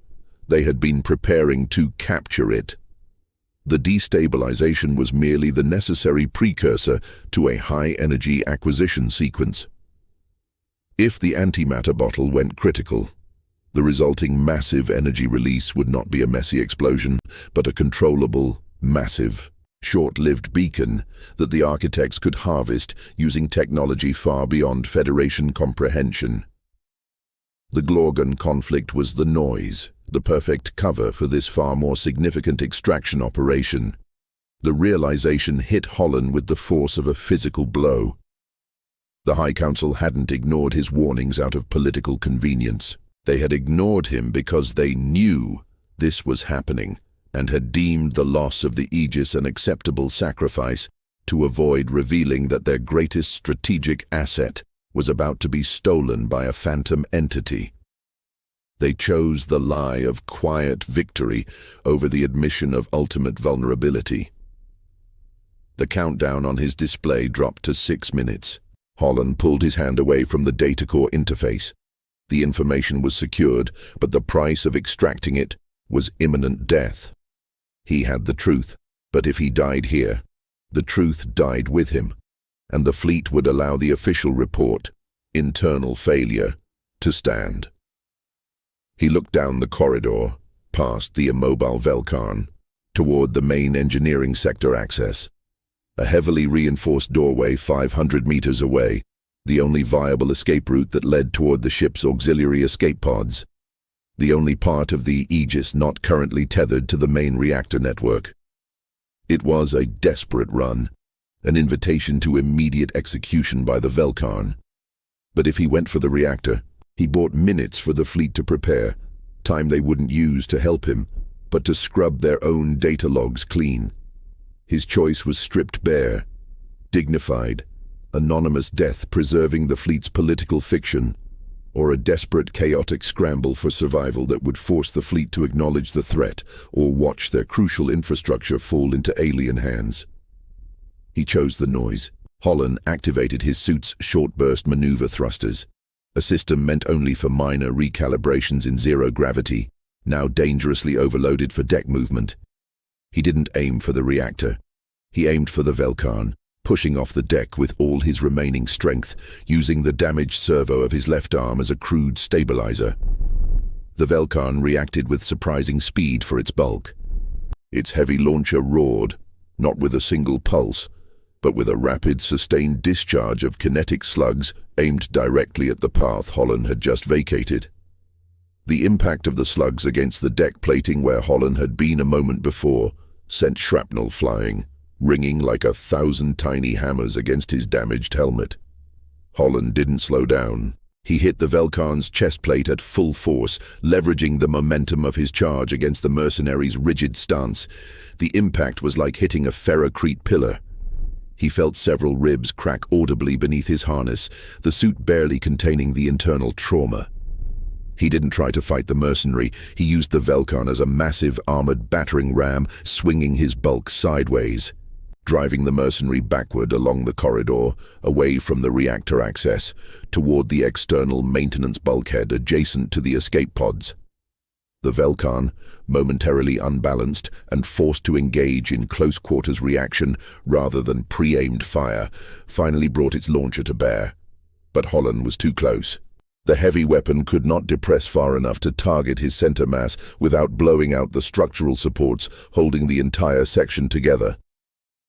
They had been preparing to capture it. The destabilization was merely the necessary precursor to a high-energy acquisition sequence. If the antimatter bottle went critical, the resulting massive energy release would not be a messy explosion, but a controllable, massive, short-lived beacon that the architects could harvest using technology far beyond Federation comprehension. The Glorgon conflict was the noise, the perfect cover for this far more significant extraction operation. The realization hit Holland with the force of a physical blow. The High Council hadn't ignored his warnings out of political convenience. They had ignored him because they knew this was happening and had deemed the loss of the Aegis an acceptable sacrifice to avoid revealing that their greatest strategic asset was about to be stolen by a phantom entity. They chose the lie of quiet victory over the admission of ultimate vulnerability. The countdown on his display dropped to 6 minutes. Holland pulled his hand away from the data core interface. The information was secured, but the price of extracting it was imminent death. He had the truth, but if he died here, the truth died with him, and the fleet would allow the official report, internal failure, to stand. He looked down the corridor, past the immobile Velkarn, toward the main engineering sector access. A heavily reinforced doorway 500 meters away, the only viable escape route that led toward the ship's auxiliary escape pods. The only part of the Aegis not currently tethered to the main reactor network. It was a desperate run, an invitation to immediate execution by the Velkarn. But if he went for the reactor, he bought minutes for the fleet to prepare, time they wouldn't use to help him, but to scrub their own data logs clean. His choice was stripped bare, Dignified, anonymous death preserving the fleet's political fiction, or a desperate, chaotic scramble for survival that would force the fleet to acknowledge the threat or watch their crucial infrastructure fall into alien hands. He chose the noise. Holland activated his suit's short-burst maneuver thrusters, a system meant only for minor recalibrations in zero gravity, now dangerously overloaded for deck movement. He didn't aim for the reactor. He aimed for the Velkan, pushing off the deck with all his remaining strength, using the damaged servo of his left arm as a crude stabilizer. The Velkan reacted with surprising speed for its bulk. Its heavy launcher roared, not with a single pulse, but with a rapid, sustained discharge of kinetic slugs aimed directly at the path Holland had just vacated. The impact of the slugs against the deck plating where Holland had been a moment before sent shrapnel flying, ringing like 1,000 tiny hammers against his damaged helmet. Holland didn't slow down. He hit the Velkan's chest plate at full force, leveraging the momentum of his charge against the mercenary's rigid stance. The impact was like hitting a ferrocrete pillar. He felt several ribs crack audibly beneath his harness, the suit barely containing the internal trauma. He didn't try to fight the mercenary. He used the Velkan as a massive armored battering ram, swinging his bulk sideways, driving the mercenary backward along the corridor, away from the reactor access, toward the external maintenance bulkhead adjacent to the escape pods. The Velkan, momentarily unbalanced and forced to engage in close-quarters reaction rather than pre-aimed fire, finally brought its launcher to bear. But Holland was too close. The heavy weapon could not depress far enough to target his center mass without blowing out the structural supports holding the entire section together.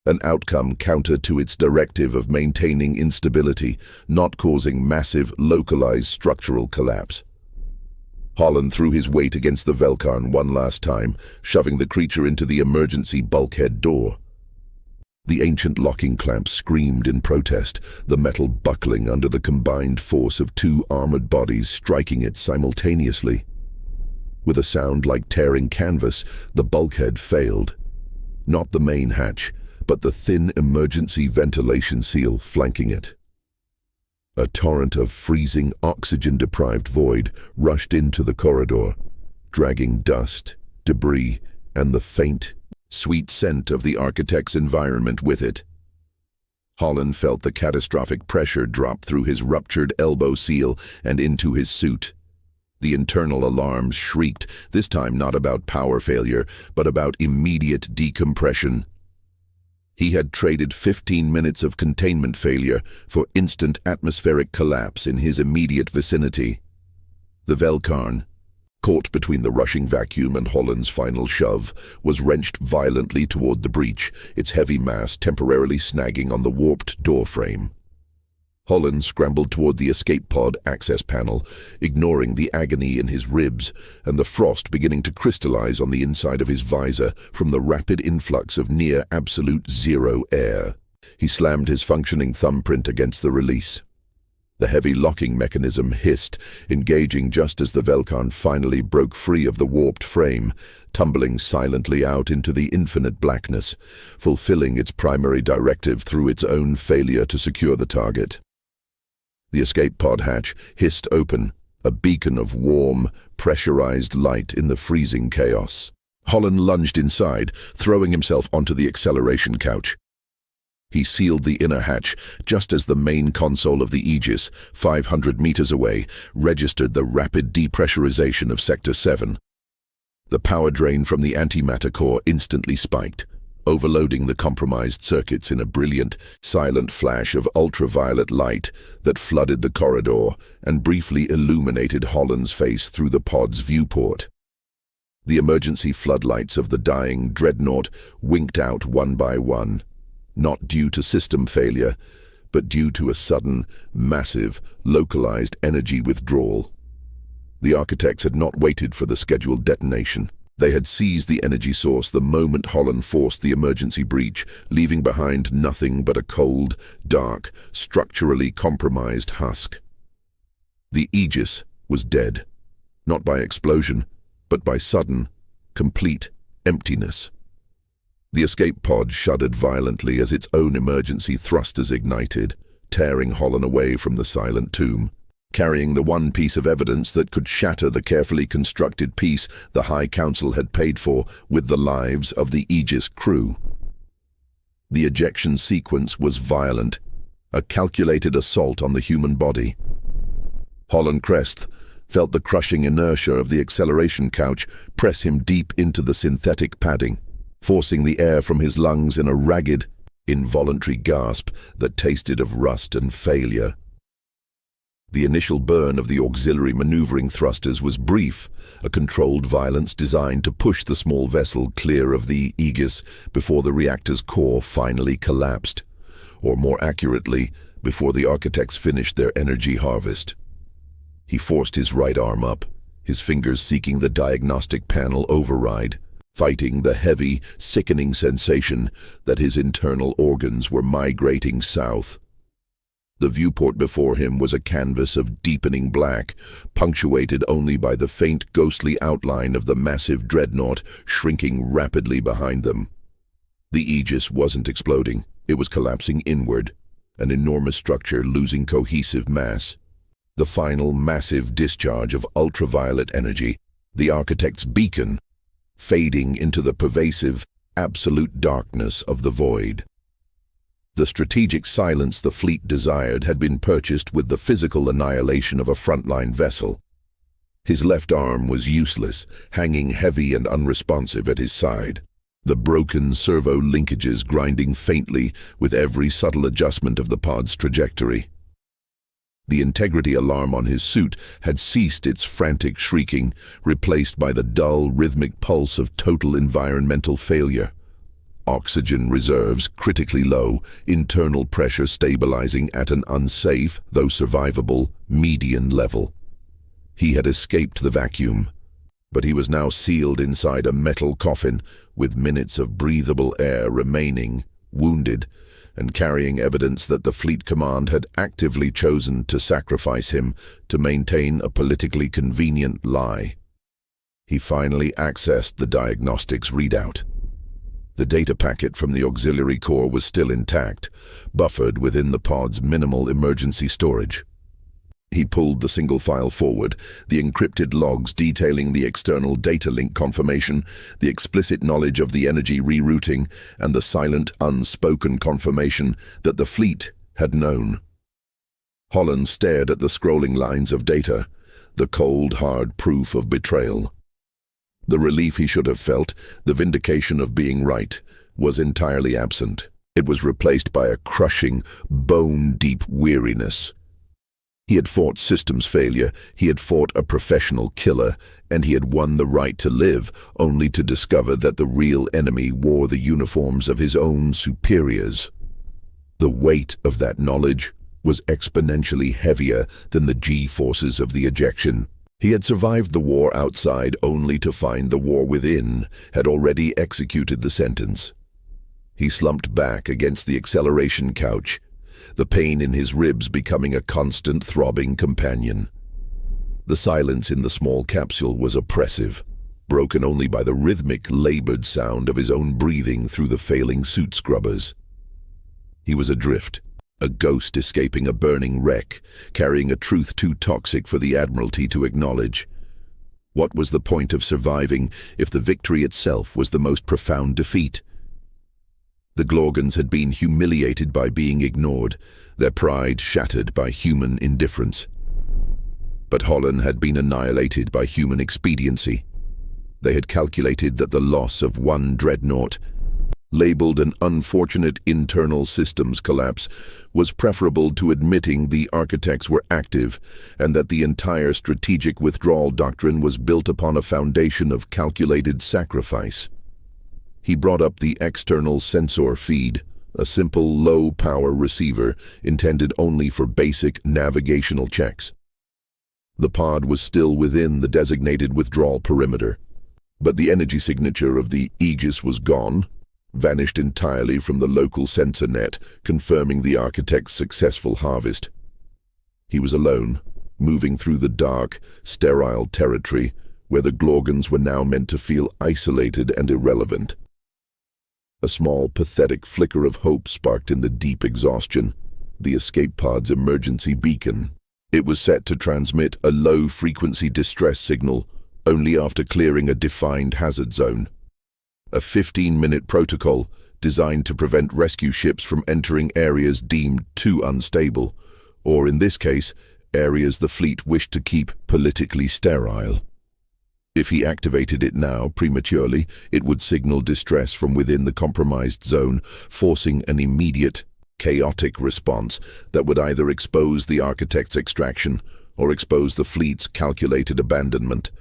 An outcome counter to its directive of maintaining instability, not causing massive, localized structural collapse. Holland threw his weight against the Velkan one last time, shoving the creature into the emergency bulkhead door. The ancient locking clamps screamed in protest, the metal buckling under the combined force of two armored bodies striking it simultaneously. With a sound like tearing canvas, the bulkhead failed. Not the main hatch, but the thin emergency ventilation seal flanking it. A torrent of freezing, oxygen-deprived void rushed into the corridor, dragging dust, debris, and the faint, sweet scent of the architect's environment with it. Holland felt the catastrophic pressure drop through his ruptured elbow seal and into his suit. The internal alarms shrieked, this time not about power failure, but about immediate decompression. He had traded 15 minutes of containment failure for instant atmospheric collapse in his immediate vicinity. The Velkan, caught between the rushing vacuum and Holland's final shove, was wrenched violently toward the breach, its heavy mass temporarily snagging on the warped door frame. Holland scrambled toward the escape pod access panel, ignoring the agony in his ribs and the frost beginning to crystallize on the inside of his visor from the rapid influx of near-absolute zero air. He slammed his functioning thumbprint against the release. The heavy locking mechanism hissed, engaging just as the Velkan finally broke free of the warped frame, tumbling silently out into the infinite blackness, fulfilling its primary directive through its own failure to secure the target. The escape pod hatch hissed open, a beacon of warm, pressurized light in the freezing chaos. Holland lunged inside, throwing himself onto the acceleration couch. He sealed the inner hatch just as the main console of the Aegis, 500 meters away, registered the rapid depressurization of Sector 7. The power drain from the antimatter core instantly spiked, overloading the compromised circuits in a brilliant, silent flash of ultraviolet light that flooded the corridor and briefly illuminated Holland's face through the pod's viewport. The emergency floodlights of the dying dreadnought winked out one by one, not due to system failure, but due to a sudden, massive, localized energy withdrawal. The architects had not waited for the scheduled detonation. They had seized the energy source the moment Holland forced the emergency breach, leaving behind nothing but a cold, dark, structurally compromised husk. The Aegis was dead, not by explosion, but by sudden, complete emptiness. The escape pod shuddered violently as its own emergency thrusters ignited, tearing Holland away from the silent tomb, carrying the one piece of evidence that could shatter the carefully constructed peace the High Council had paid for with the lives of the Aegis crew. The ejection sequence was violent, a calculated assault on the human body. Holland Crest felt the crushing inertia of the acceleration couch press him deep into the synthetic padding, forcing the air from his lungs in a ragged, involuntary gasp that tasted of rust and failure. The initial burn of the auxiliary maneuvering thrusters was brief, a controlled violence designed to push the small vessel clear of the Aegis before the reactor's core finally collapsed, or more accurately, before the architects finished their energy harvest. He forced his right arm up, his fingers seeking the diagnostic panel override, fighting the heavy, sickening sensation that his internal organs were migrating south. The viewport before him was a canvas of deepening black, punctuated only by the faint, ghostly outline of the massive dreadnought shrinking rapidly behind them. The Aegis wasn't exploding, it was collapsing inward, an enormous structure losing cohesive mass. The final massive discharge of ultraviolet energy, the architect's beacon, fading into the pervasive, absolute darkness of the void. The strategic silence the fleet desired had been purchased with the physical annihilation of a frontline vessel. His left arm was useless, hanging heavy and unresponsive at his side, the broken servo linkages grinding faintly with every subtle adjustment of the pod's trajectory. The integrity alarm on his suit had ceased its frantic shrieking, replaced by the dull, rhythmic pulse of total environmental failure. Oxygen reserves critically low, internal pressure stabilizing at an unsafe, though survivable, median level. He had escaped the vacuum, but he was now sealed inside a metal coffin with minutes of breathable air remaining, wounded, and carrying evidence that the fleet command had actively chosen to sacrifice him to maintain a politically convenient lie. He finally accessed the diagnostics readout. The data packet from the auxiliary core was still intact, buffered within the pod's minimal emergency storage. He pulled the single file forward, the encrypted logs detailing the external data link confirmation, the explicit knowledge of the energy rerouting, and the silent, unspoken confirmation that the fleet had known. Holland stared at the scrolling lines of data, the cold, hard proof of betrayal. The relief he should have felt, the vindication of being right, was entirely absent. It was replaced by a crushing, bone-deep weariness. He had fought systems failure, he had fought a professional killer, and he had won the right to live, only to discover that the real enemy wore the uniforms of his own superiors. The weight of that knowledge was exponentially heavier than the G-forces of the ejection. He had survived the war outside only to find the war within had already executed the sentence. He slumped back against the acceleration couch, the pain in his ribs becoming a constant throbbing companion. The silence in the small capsule was oppressive, broken only by the rhythmic, labored sound of his own breathing through the failing suit scrubbers. He was adrift, a ghost escaping a burning wreck, carrying a truth too toxic for the Admiralty to acknowledge. What was the point of surviving if the victory itself was the most profound defeat? The Glorgans had been humiliated by being ignored, their pride shattered by human indifference. But Holland had been annihilated by human expediency. They had calculated that the loss of one dreadnought, labeled an unfortunate internal systems collapse, was preferable to admitting the architects were active and that the entire strategic withdrawal doctrine was built upon a foundation of calculated sacrifice. He brought up the external sensor feed, a simple low-power receiver intended only for basic navigational checks. The pod was still within the designated withdrawal perimeter, but the energy signature of the Aegis was gone, vanished entirely from the local sensor net, confirming the architect's successful harvest. He was alone, moving through the dark, sterile territory where the Glorgans were now meant to feel isolated and irrelevant. A small, pathetic flicker of hope sparked in the deep exhaustion. The escape pod's emergency beacon. It was set to transmit a low-frequency distress signal only after clearing a defined hazard zone. A 15-minute protocol designed to prevent rescue ships from entering areas deemed too unstable, or in this case, areas the fleet wished to keep politically sterile. If he activated it now, prematurely, it would signal distress from within the compromised zone, forcing an immediate, chaotic response that would either expose the architect's extraction or expose the fleet's calculated abandonment.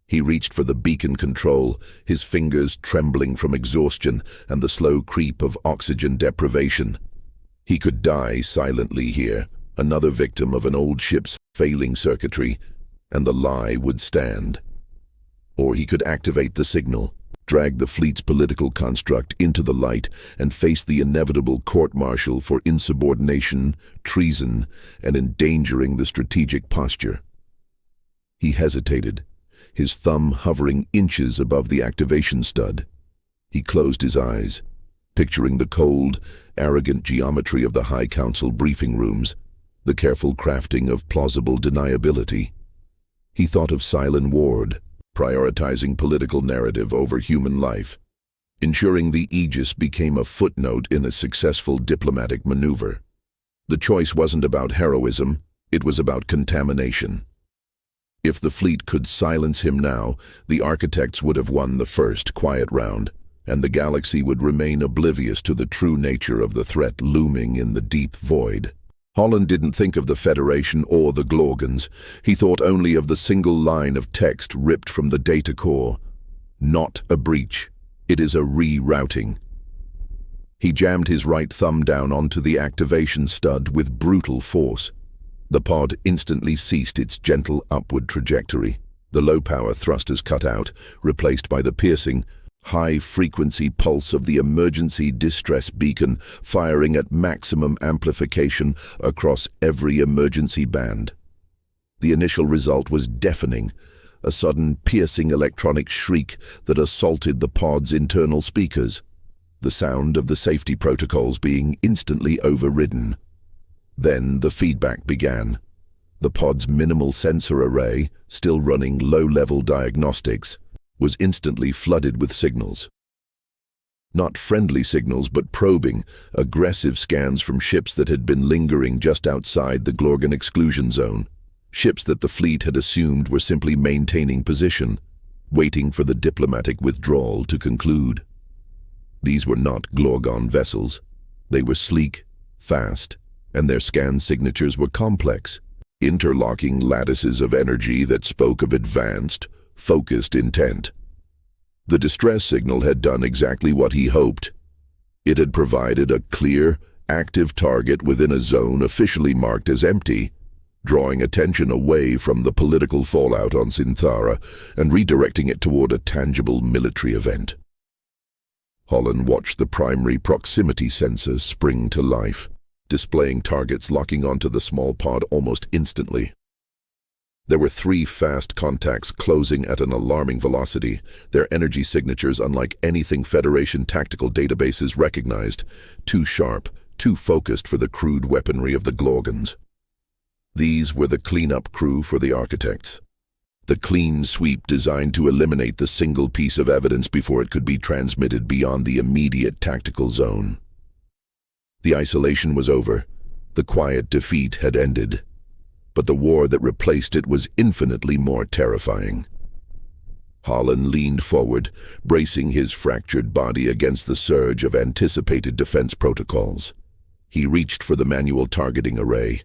He reached for the beacon control, his fingers trembling from exhaustion and the slow creep of oxygen deprivation. He could die silently here, another victim of an old ship's failing circuitry, and the lie would stand. Or he could activate the signal, drag the fleet's political construct into the light, and face the inevitable court-martial for insubordination, treason, and endangering the strategic posture. He hesitated, his thumb hovering inches above the activation stud. He closed his eyes, picturing the cold, arrogant geometry of the High Council briefing rooms, the careful crafting of plausible deniability. He thought of Cylon Ward, prioritizing political narrative over human life, ensuring the Aegis became a footnote in a successful diplomatic maneuver. The choice wasn't about heroism, it was about contamination. If the fleet could silence him now, the architects would have won the first quiet round, and the galaxy would remain oblivious to the true nature of the threat looming in the deep void. Holland didn't think of the Federation or the Glorgans. He thought only of the single line of text ripped from the data core. Not a breach. It is a rerouting. He jammed his right thumb down onto the activation stud with brutal force. The pod instantly ceased its gentle upward trajectory. The low-power thrusters cut out, replaced by the piercing, high-frequency pulse of the emergency distress beacon firing at maximum amplification across every emergency band. The initial result was deafening, a sudden piercing electronic shriek that assaulted the pod's internal speakers, the sound of the safety protocols being instantly overridden. Then the feedback began. The pod's minimal sensor array, still running low-level diagnostics, was instantly flooded with signals. Not friendly signals, but probing, aggressive scans from ships that had been lingering just outside the Glorgan exclusion zone. Ships that the fleet had assumed were simply maintaining position, waiting for the diplomatic withdrawal to conclude. These were not Glorgon vessels. They were sleek, fast, and their scan signatures were complex, interlocking lattices of energy that spoke of advanced, focused intent. The distress signal had done exactly what he hoped. It had provided a clear, active target within a zone officially marked as empty, drawing attention away from the political fallout on Synthara and redirecting it toward a tangible military event. Holland watched the primary proximity sensor spring to life, displaying targets locking onto the small pod almost instantly. There were 3 fast contacts closing at an alarming velocity, their energy signatures unlike anything Federation tactical databases recognized, too sharp, too focused for the crude weaponry of the Glorgans. These were the cleanup crew for the architects. The clean sweep designed to eliminate the single piece of evidence before it could be transmitted beyond the immediate tactical zone. The isolation was over. The quiet defeat had ended. But the war that replaced it was infinitely more terrifying. Holland leaned forward, bracing his fractured body against the surge of anticipated defense protocols. He reached for the manual targeting array,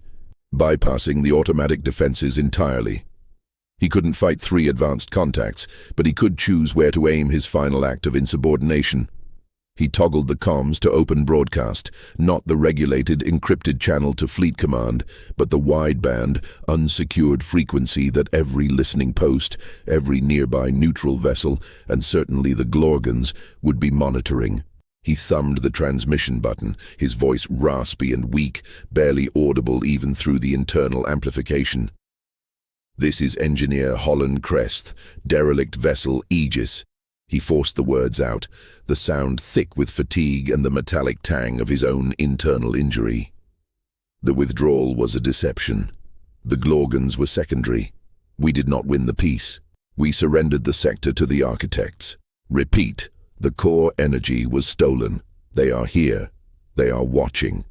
bypassing the automatic defenses entirely. He couldn't fight 3 advanced contacts, but he could choose where to aim his final act of insubordination. He toggled the comms to open broadcast, not the regulated, encrypted channel to Fleet Command, but the wideband, unsecured frequency that every listening post, every nearby neutral vessel, and certainly the Glorgans, would be monitoring. He thumbed the transmission button, his voice raspy and weak, barely audible even through the internal amplification. "This is Engineer Holland Crest, derelict vessel Aegis. He forced the words out, the sound thick with fatigue and the metallic tang of his own internal injury. The withdrawal was a deception. The Glorgans were secondary. We did not win the peace. We surrendered the sector to the architects. Repeat, the core energy was stolen. They are here. They are watching.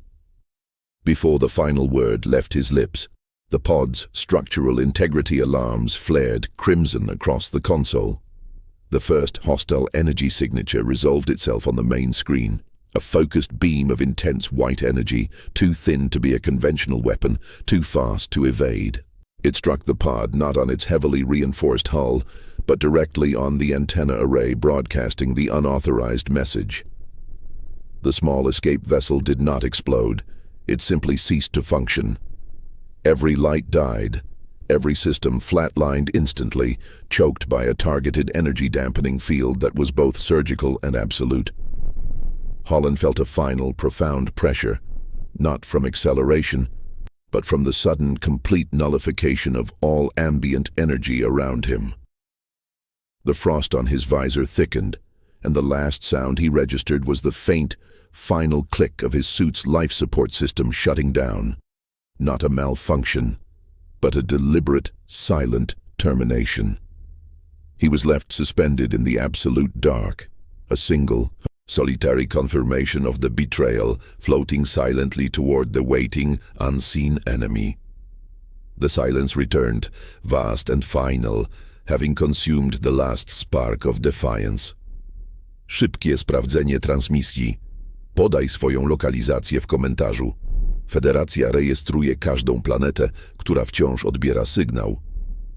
Before the final word left his lips, the pod's structural integrity alarms flared crimson across the console. The first hostile energy signature resolved itself on the main screen. A focused beam of intense white energy, too thin to be a conventional weapon, too fast to evade. It struck the pod not on its heavily reinforced hull, but directly on the antenna array broadcasting the unauthorized message. The small escape vessel did not explode. It simply ceased to function. Every light died. Every system flatlined instantly, choked by a targeted energy dampening field that was both surgical and absolute. Holland felt a final, profound pressure, not from acceleration, but from the sudden, complete nullification of all ambient energy around him. The frost on his visor thickened, and the last sound he registered was the faint, final click of his suit's life support system shutting down. Not a malfunction, but a deliberate, silent termination. He was left suspended in the absolute dark, a single, solitary confirmation of the betrayal floating silently toward the waiting, unseen enemy. The silence returned, vast and final, having consumed the last spark of defiance. Szybkie sprawdzenie transmisji. Podaj swoją lokalizację w komentarzu. Federacja rejestruje każdą planetę, która wciąż odbiera sygnał.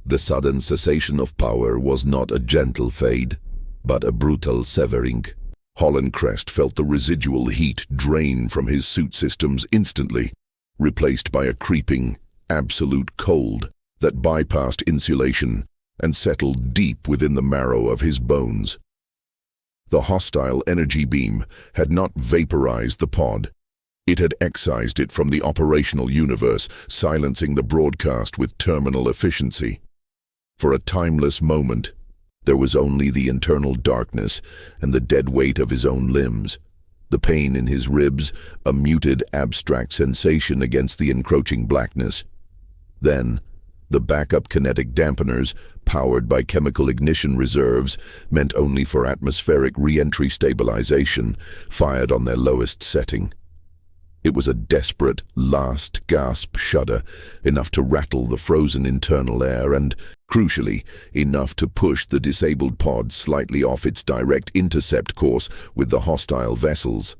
The sudden cessation of power was not a gentle fade, but a brutal severing. Holland Crest felt the residual heat drain from his suit systems instantly, replaced by a creeping, absolute cold that bypassed insulation and settled deep within the marrow of his bones. The hostile energy beam had not vaporized the pod. It had excised it from the operational universe, silencing the broadcast with terminal efficiency. For a timeless moment, there was only the internal darkness and the dead weight of his own limbs, the pain in his ribs, a muted, abstract sensation against the encroaching blackness. Then, the backup kinetic dampeners, powered by chemical ignition reserves, meant only for atmospheric re-entry stabilization, fired on their lowest setting. It was a desperate, last gasp shudder, enough to rattle the frozen internal air and, crucially, enough to push the disabled pod slightly off its direct intercept course with the hostile vessels.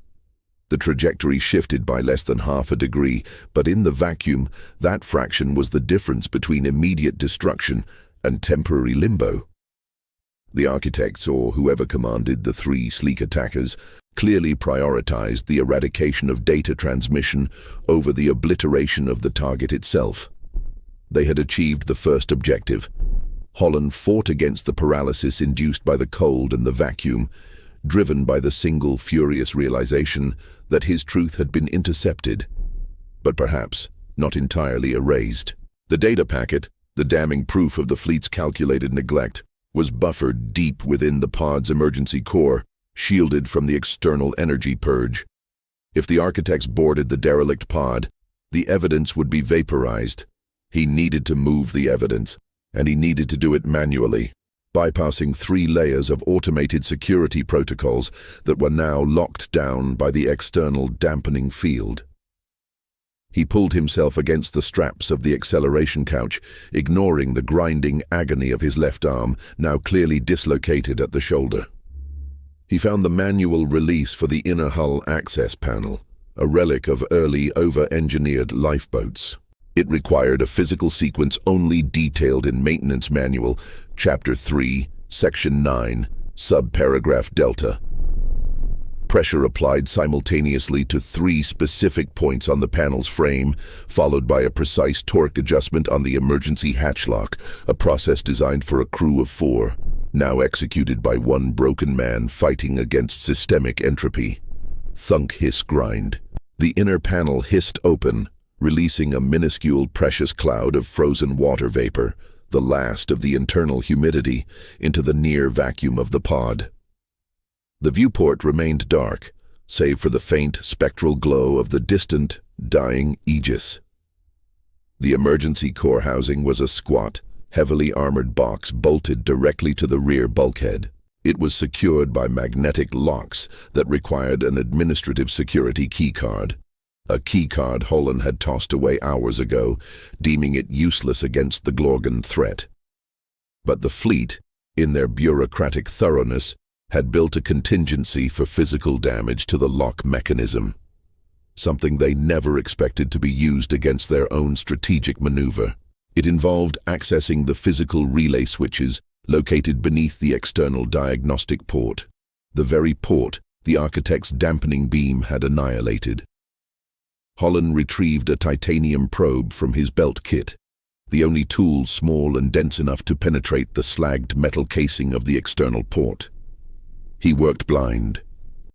The trajectory shifted by less than half a degree, but in the vacuum, that fraction was the difference between immediate destruction and temporary limbo. The architects, or whoever commanded the three sleek attackers, clearly prioritized the eradication of data transmission over the obliteration of the target itself. They had achieved the first objective. Holland fought against the paralysis induced by the cold and the vacuum, driven by the single furious realization that his truth had been intercepted, but perhaps not entirely erased. The data packet, the damning proof of the fleet's calculated neglect, was buffered deep within the pod's emergency core, shielded from the external energy purge. If the architects boarded the derelict pod, the evidence would be vaporized. He needed to move the evidence, and he needed to do it manually, bypassing 3 layers of automated security protocols that were now locked down by the external dampening field. He pulled himself against the straps of the acceleration couch, ignoring the grinding agony of his left arm, now clearly dislocated at the shoulder. He found the manual release for the inner hull access panel, a relic of early over-engineered lifeboats. It required a physical sequence only detailed in Maintenance Manual, Chapter 3, Section 9, Subparagraph Delta. Pressure applied simultaneously to 3 specific points on the panel's frame, followed by a precise torque adjustment on the emergency hatch lock, a process designed for a crew of 4, now executed by one broken man fighting against systemic entropy. Thunk, hiss, grind. The inner panel hissed open, releasing a minuscule precious cloud of frozen water vapor, the last of the internal humidity, into the near vacuum of the pod. The viewport remained dark, save for the faint spectral glow of the distant, dying Aegis. The emergency core housing was a squat, heavily armored box bolted directly to the rear bulkhead. It was secured by magnetic locks that required an administrative security keycard. A keycard Holland had tossed away hours ago, deeming it useless against the Glorgon threat. But the fleet, in their bureaucratic thoroughness, had built a contingency for physical damage to the lock mechanism, something they never expected to be used against their own strategic maneuver. It involved accessing the physical relay switches located beneath the external diagnostic port, the very port the architect's dampening beam had annihilated. Holland retrieved a titanium probe from his belt kit, the only tool small and dense enough to penetrate the slagged metal casing of the external port. He worked blind,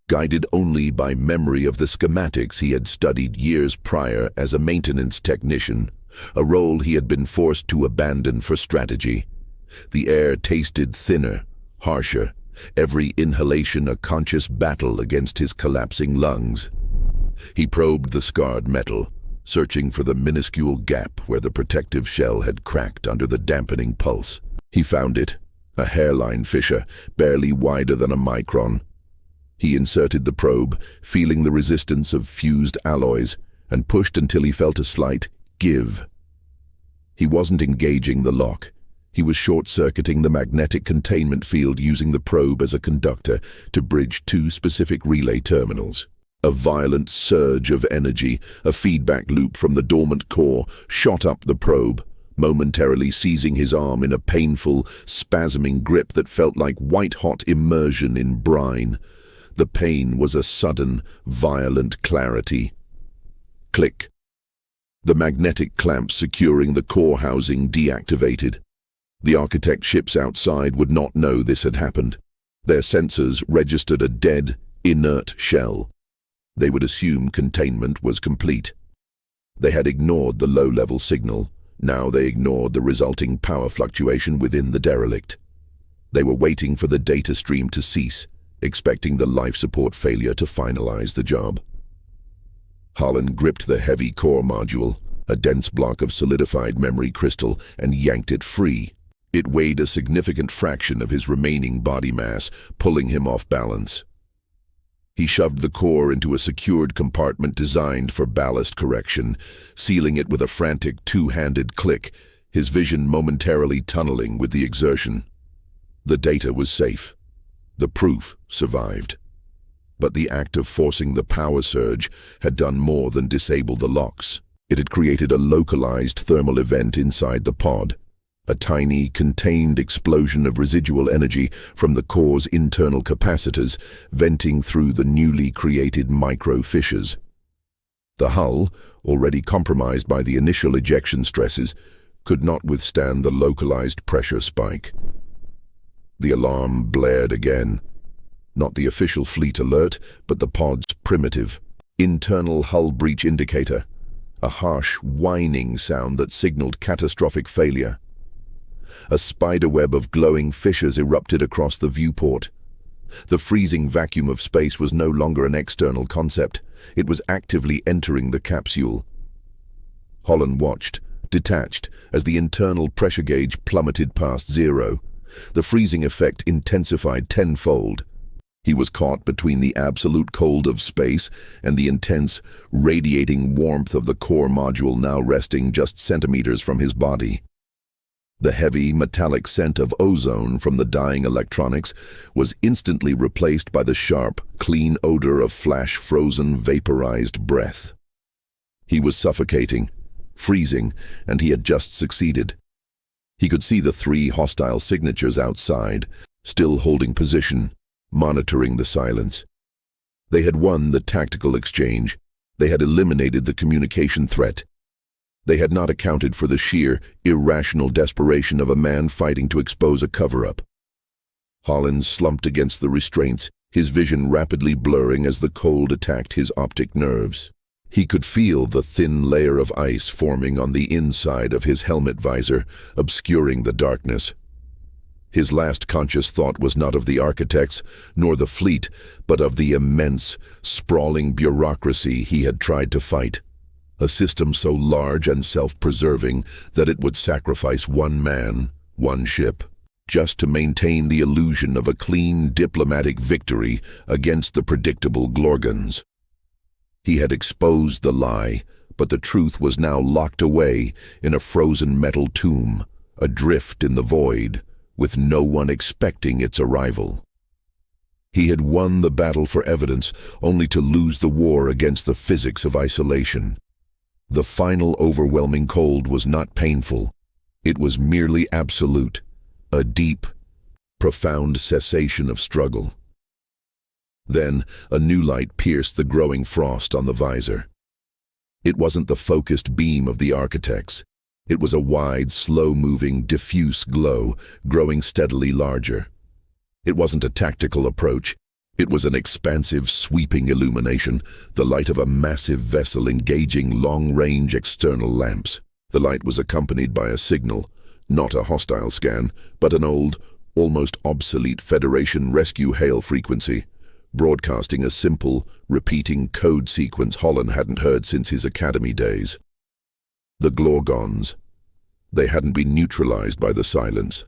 guided only by memory of the schematics he had studied years prior as a maintenance technician, a role he had been forced to abandon for strategy. The air tasted thinner, harsher, every inhalation a conscious battle against his collapsing lungs. He probed the scarred metal, searching for the minuscule gap where the protective shell had cracked under the dampening pulse. He found it, a hairline fissure, barely wider than a micron. He inserted the probe, feeling the resistance of fused alloys, and pushed until he felt a slight give. He wasn't engaging the lock. He was short-circuiting the magnetic containment field using the probe as a conductor to bridge two specific relay terminals. A violent surge of energy, a feedback loop from the dormant core, shot up the probe, momentarily seizing his arm in a painful, spasming grip that felt like white-hot immersion in brine. The pain was a sudden, violent clarity. Click. The magnetic clamps securing the core housing deactivated. The architect ships outside would not know this had happened. Their sensors registered a dead, inert shell. They would assume containment was complete. They had ignored the low-level signal. Now they ignored the resulting power fluctuation within the derelict. They were waiting for the data stream to cease, expecting the life support failure to finalize the job. Holland gripped the heavy core module, a dense block of solidified memory crystal, and yanked it free. It weighed a significant fraction of his remaining body mass, pulling him off balance. He shoved the core into a secured compartment designed for ballast correction, sealing it with a frantic two-handed click, his vision momentarily tunneling with the exertion. The data was safe. The proof survived. But the act of forcing the power surge had done more than disable the locks. It had created a localized thermal event inside the pod, a tiny, contained explosion of residual energy from the core's internal capacitors venting through the newly created micro-fissures. The hull, already compromised by the initial ejection stresses, could not withstand the localized pressure spike. The alarm blared again. Not the official fleet alert, but the pod's primitive, internal hull breach indicator, a harsh, whining sound that signaled catastrophic failure. A spiderweb of glowing fissures erupted across the viewport. The freezing vacuum of space was no longer an external concept. It was actively entering the capsule. Holland watched, detached, as the internal pressure gauge plummeted past zero. The freezing effect intensified tenfold. He was caught between the absolute cold of space and the intense, radiating warmth of the core module now resting just centimeters from his body. The heavy, metallic scent of ozone from the dying electronics was instantly replaced by the sharp, clean odor of flash-frozen, vaporized breath. He was suffocating, freezing, and he had just succeeded. He could see the 3 hostile signatures outside, still holding position, monitoring the silence. They had won the tactical exchange. They had eliminated the communication threat. They had not accounted for the sheer, irrational desperation of a man fighting to expose a cover-up. Holland slumped against the restraints, his vision rapidly blurring as the cold attacked his optic nerves. He could feel the thin layer of ice forming on the inside of his helmet visor, obscuring the darkness. His last conscious thought was not of the architects, nor the fleet, but of the immense, sprawling bureaucracy he had tried to fight. A system so large and self-preserving that it would sacrifice one man, one ship, just to maintain the illusion of a clean diplomatic victory against the predictable Glorgons. He had exposed the lie, but the truth was now locked away in a frozen metal tomb, adrift in the void, with no one expecting its arrival. He had won the battle for evidence, only to lose the war against the physics of isolation. The final overwhelming cold was not painful. It was merely absolute, a deep, profound cessation of struggle. Then, a new light pierced the growing frost on the visor. It wasn't the focused beam of the architects. It was a wide, slow-moving, diffuse glow, growing steadily larger. It wasn't a tactical approach. It was an expansive, sweeping illumination, the light of a massive vessel engaging long-range external lamps. The light was accompanied by a signal, not a hostile scan, but an old, almost obsolete Federation rescue hail frequency, broadcasting a simple, repeating code sequence Holland hadn't heard since his academy days. The Glorgons. They hadn't been neutralized by the silence.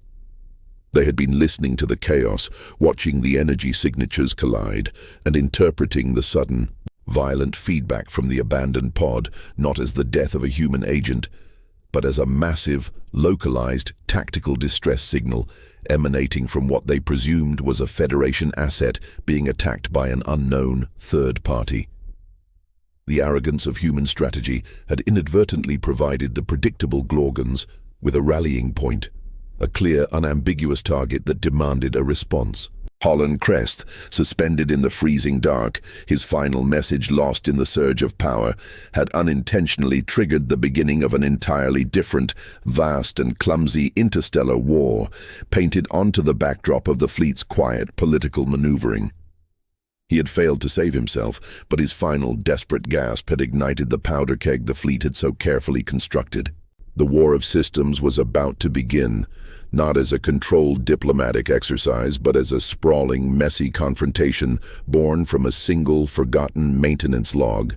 They had been listening to the chaos, watching the energy signatures collide, and interpreting the sudden, violent feedback from the abandoned pod not as the death of a human agent, but as a massive, localized, tactical distress signal emanating from what they presumed was a Federation asset being attacked by an unknown third party. The arrogance of human strategy had inadvertently provided the predictable Glorgons with a rallying point, a clear, unambiguous target that demanded a response. Holland Crest, suspended in the freezing dark, his final message lost in the surge of power, had unintentionally triggered the beginning of an entirely different, vast and clumsy interstellar war, painted onto the backdrop of the fleet's quiet political maneuvering. He had failed to save himself, but his final desperate gasp had ignited the powder keg the fleet had so carefully constructed. The war of systems was about to begin, not as a controlled diplomatic exercise, but as a sprawling, messy confrontation born from a single, forgotten maintenance log.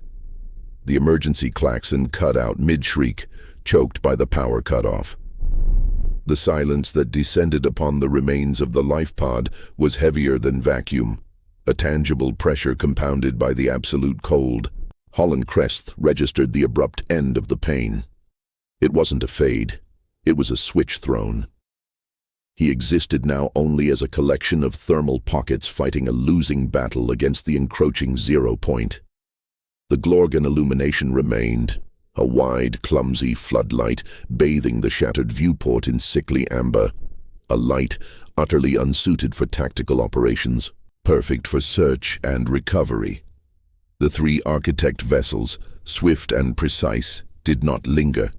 The emergency klaxon cut out mid-shriek, choked by the power cutoff. The silence that descended upon the remains of the life pod was heavier than vacuum, a tangible pressure compounded by the absolute cold. Holland Crest registered the abrupt end of the pain. It wasn't a fade. It was a switch thrown. He existed now only as a collection of thermal pockets fighting a losing battle against the encroaching 0 point. The Glorgon illumination remained, a wide, clumsy floodlight bathing the shattered viewport in sickly amber, a light utterly unsuited for tactical operations, perfect for search and recovery. The 3 architect vessels, swift and precise, did not linger.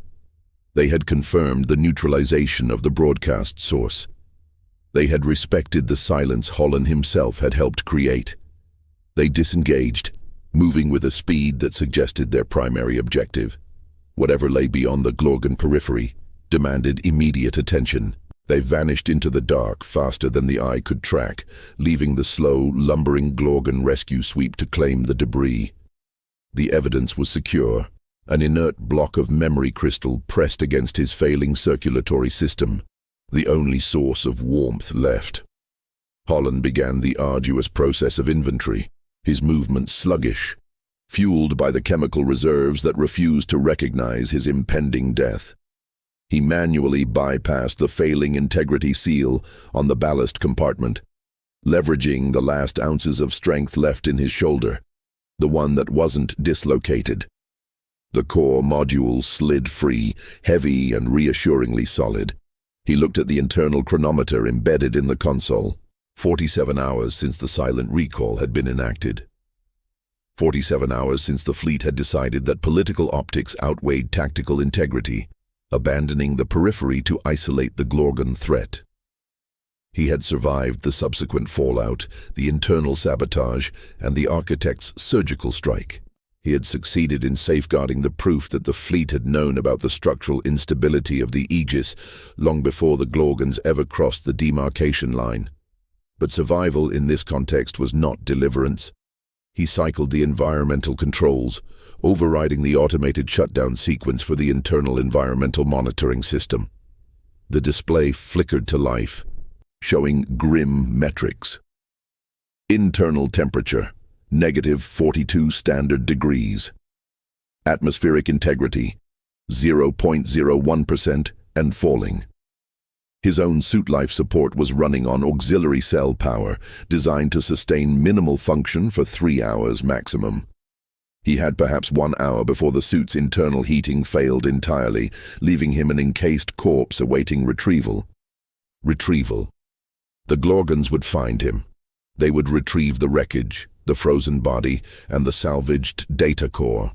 They had confirmed the neutralization of the broadcast source. They had respected the silence Holland himself had helped create. They disengaged, moving with a speed that suggested their primary objective. Whatever lay beyond the Glorgon periphery demanded immediate attention. They vanished into the dark faster than the eye could track, leaving the slow, lumbering Glorgon rescue sweep to claim the debris. The evidence was secure. An inert block of memory crystal pressed against his failing circulatory system, the only source of warmth left. Holland began the arduous process of inventory, his movements sluggish, fueled by the chemical reserves that refused to recognize his impending death. He manually bypassed the failing integrity seal on the ballast compartment, leveraging the last ounces of strength left in his shoulder, the one that wasn't dislocated. The core module slid free, heavy and reassuringly solid. He looked at the internal chronometer embedded in the console. 47 hours since the silent recall had been enacted. 47 hours since the fleet had decided that political optics outweighed tactical integrity, abandoning the periphery to isolate the Glorgon threat. He had survived the subsequent fallout, the internal sabotage, and the architect's surgical strike. He had succeeded in safeguarding the proof that the fleet had known about the structural instability of the Aegis long before the Glorgons ever crossed the demarcation line. But survival in this context was not deliverance. He cycled the environmental controls, overriding the automated shutdown sequence for the internal environmental monitoring system. The display flickered to life, showing grim metrics. Internal temperature, -42 standard degrees. Atmospheric integrity, 0.01% and falling. His own suit life support was running on auxiliary cell power, designed to sustain minimal function for 3 hours maximum. He had perhaps 1 hour before the suit's internal heating failed entirely, leaving him an encased corpse awaiting retrieval. Retrieval. The Glorgons would find him. They would retrieve the wreckage, the frozen body, and the salvaged data core.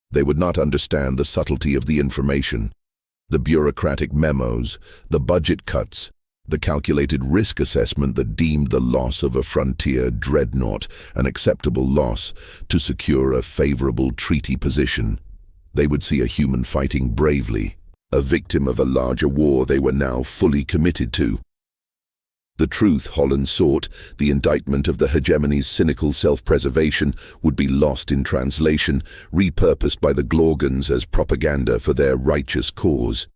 They would not understand the subtlety of the information, the bureaucratic memos, the budget cuts, the calculated risk assessment that deemed the loss of a frontier dreadnought an acceptable loss to secure a favorable treaty position. They would see a human fighting bravely, a victim of a larger war they were now fully committed to. The truth Holland sought, the indictment of the hegemony's cynical self-preservation, would be lost in translation, repurposed by the Glorgons as propaganda for their righteous cause.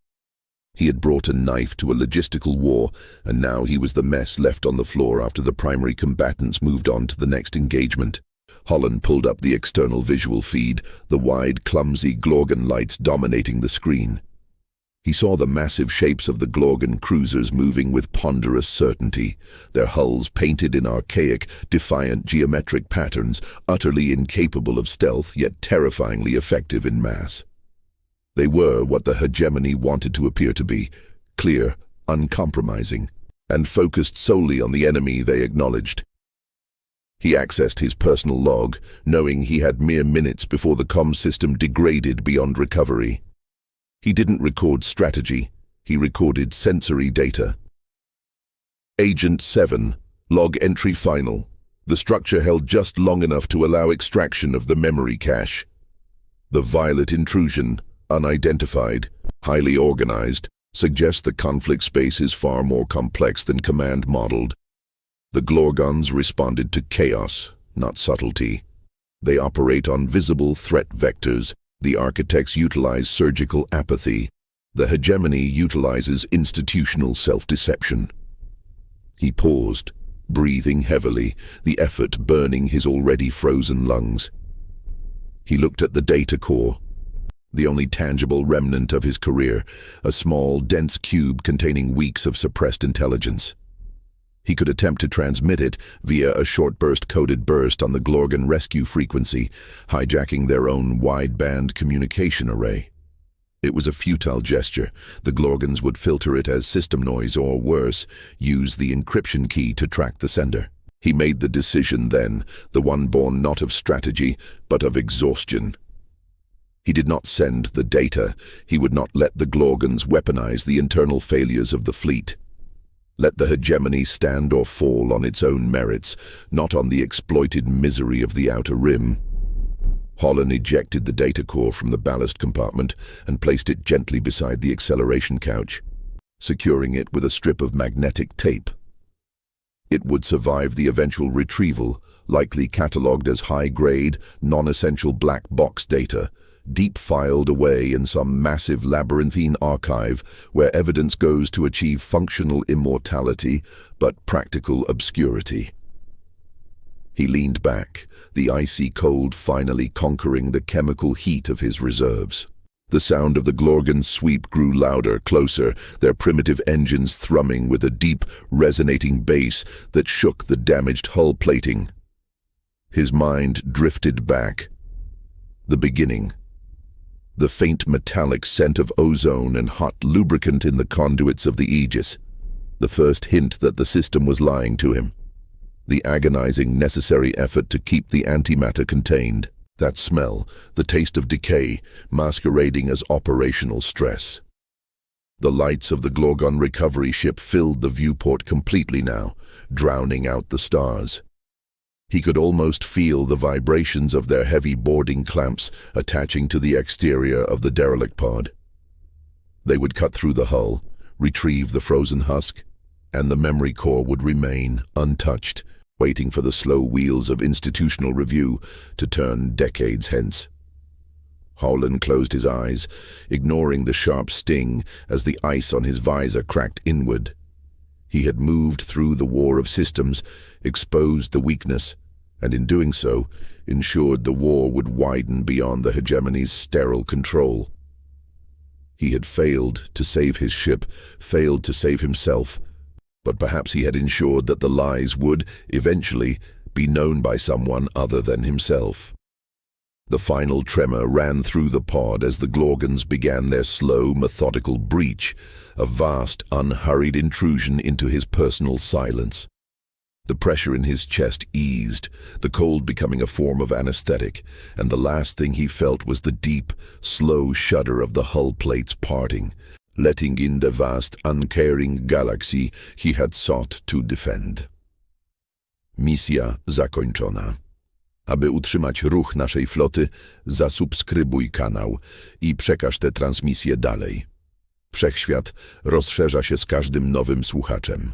He had brought a knife to a logistical war, and now he was the mess left on the floor after the primary combatants moved on to the next engagement. Holland pulled up the external visual feed, the wide, clumsy Glorgon lights dominating the screen. He saw the massive shapes of the Glorgon cruisers moving with ponderous certainty, their hulls painted in archaic, defiant geometric patterns, utterly incapable of stealth yet terrifyingly effective in mass. They were what the hegemony wanted to appear to be, clear, uncompromising, and focused solely on the enemy they acknowledged. He accessed his personal log, knowing he had mere minutes before the comm system degraded beyond recovery. He didn't record strategy, he recorded sensory data. Agent 7, log entry final. The structure held just long enough to allow extraction of the memory cache. The violet intrusion, unidentified, highly organized, suggests the conflict space is far more complex than command modeled. The Glorgons responded to chaos, not subtlety. They operate on visible threat vectors. The architects utilize surgical apathy. The hegemony utilizes institutional self-deception. He paused, breathing heavily, the effort burning his already frozen lungs. He looked at the data core, the only tangible remnant of his career, a small, dense cube containing weeks of suppressed intelligence. He could attempt to transmit it via a short-burst coded burst on the Glorgon rescue frequency, hijacking their own wideband communication array. It was a futile gesture. The Glorgons would filter it as system noise or, worse, use the encryption key to track the sender. He made the decision then, the one born not of strategy, but of exhaustion. He did not send the data. He would not let the Glorgons weaponize the internal failures of the fleet. Let the hegemony stand or fall on its own merits, not on the exploited misery of the outer rim. Holland ejected the data core from the ballast compartment and placed it gently beside the acceleration couch, securing it with a strip of magnetic tape. It would survive the eventual retrieval, likely catalogued as high-grade, non-essential black box data, deep-filed away in some massive labyrinthine archive where evidence goes to achieve functional immortality but practical obscurity. He leaned back, the icy cold finally conquering the chemical heat of his reserves. The sound of the Glorgon's sweep grew louder, closer, their primitive engines thrumming with a deep, resonating bass that shook the damaged hull plating. His mind drifted back. The beginning. The faint metallic scent of ozone and hot lubricant in the conduits of the Aegis. The first hint that the system was lying to him. The agonizing necessary effort to keep the antimatter contained. That smell, the taste of decay, masquerading as operational stress. The lights of the Glorgon recovery ship filled the viewport completely now, drowning out the stars. He could almost feel the vibrations of their heavy boarding clamps attaching to the exterior of the derelict pod. They would cut through the hull, retrieve the frozen husk, and the memory core would remain untouched, waiting for the slow wheels of institutional review to turn decades hence. Howland closed his eyes, ignoring the sharp sting as the ice on his visor cracked inward. He had moved through the war of systems, exposed the weakness, and in doing so, ensured the war would widen beyond the hegemony's sterile control. He had failed to save his ship, failed to save himself, but perhaps he had ensured that the lies would, eventually, be known by someone other than himself. The final tremor ran through the pod as the Glorgans began their slow, methodical breach, a vast, unhurried intrusion into his personal silence. The pressure in his chest eased, the cold becoming a form of anesthetic, and the last thing he felt was the deep, slow shudder of the hull plates parting, letting in the vast, uncaring galaxy he had sought to defend. Misja zakończona. Aby utrzymać ruch naszej floty, zasubskrybuj kanał i przekaż tę transmisję dalej. Wszechświat rozszerza się z każdym nowym słuchaczem.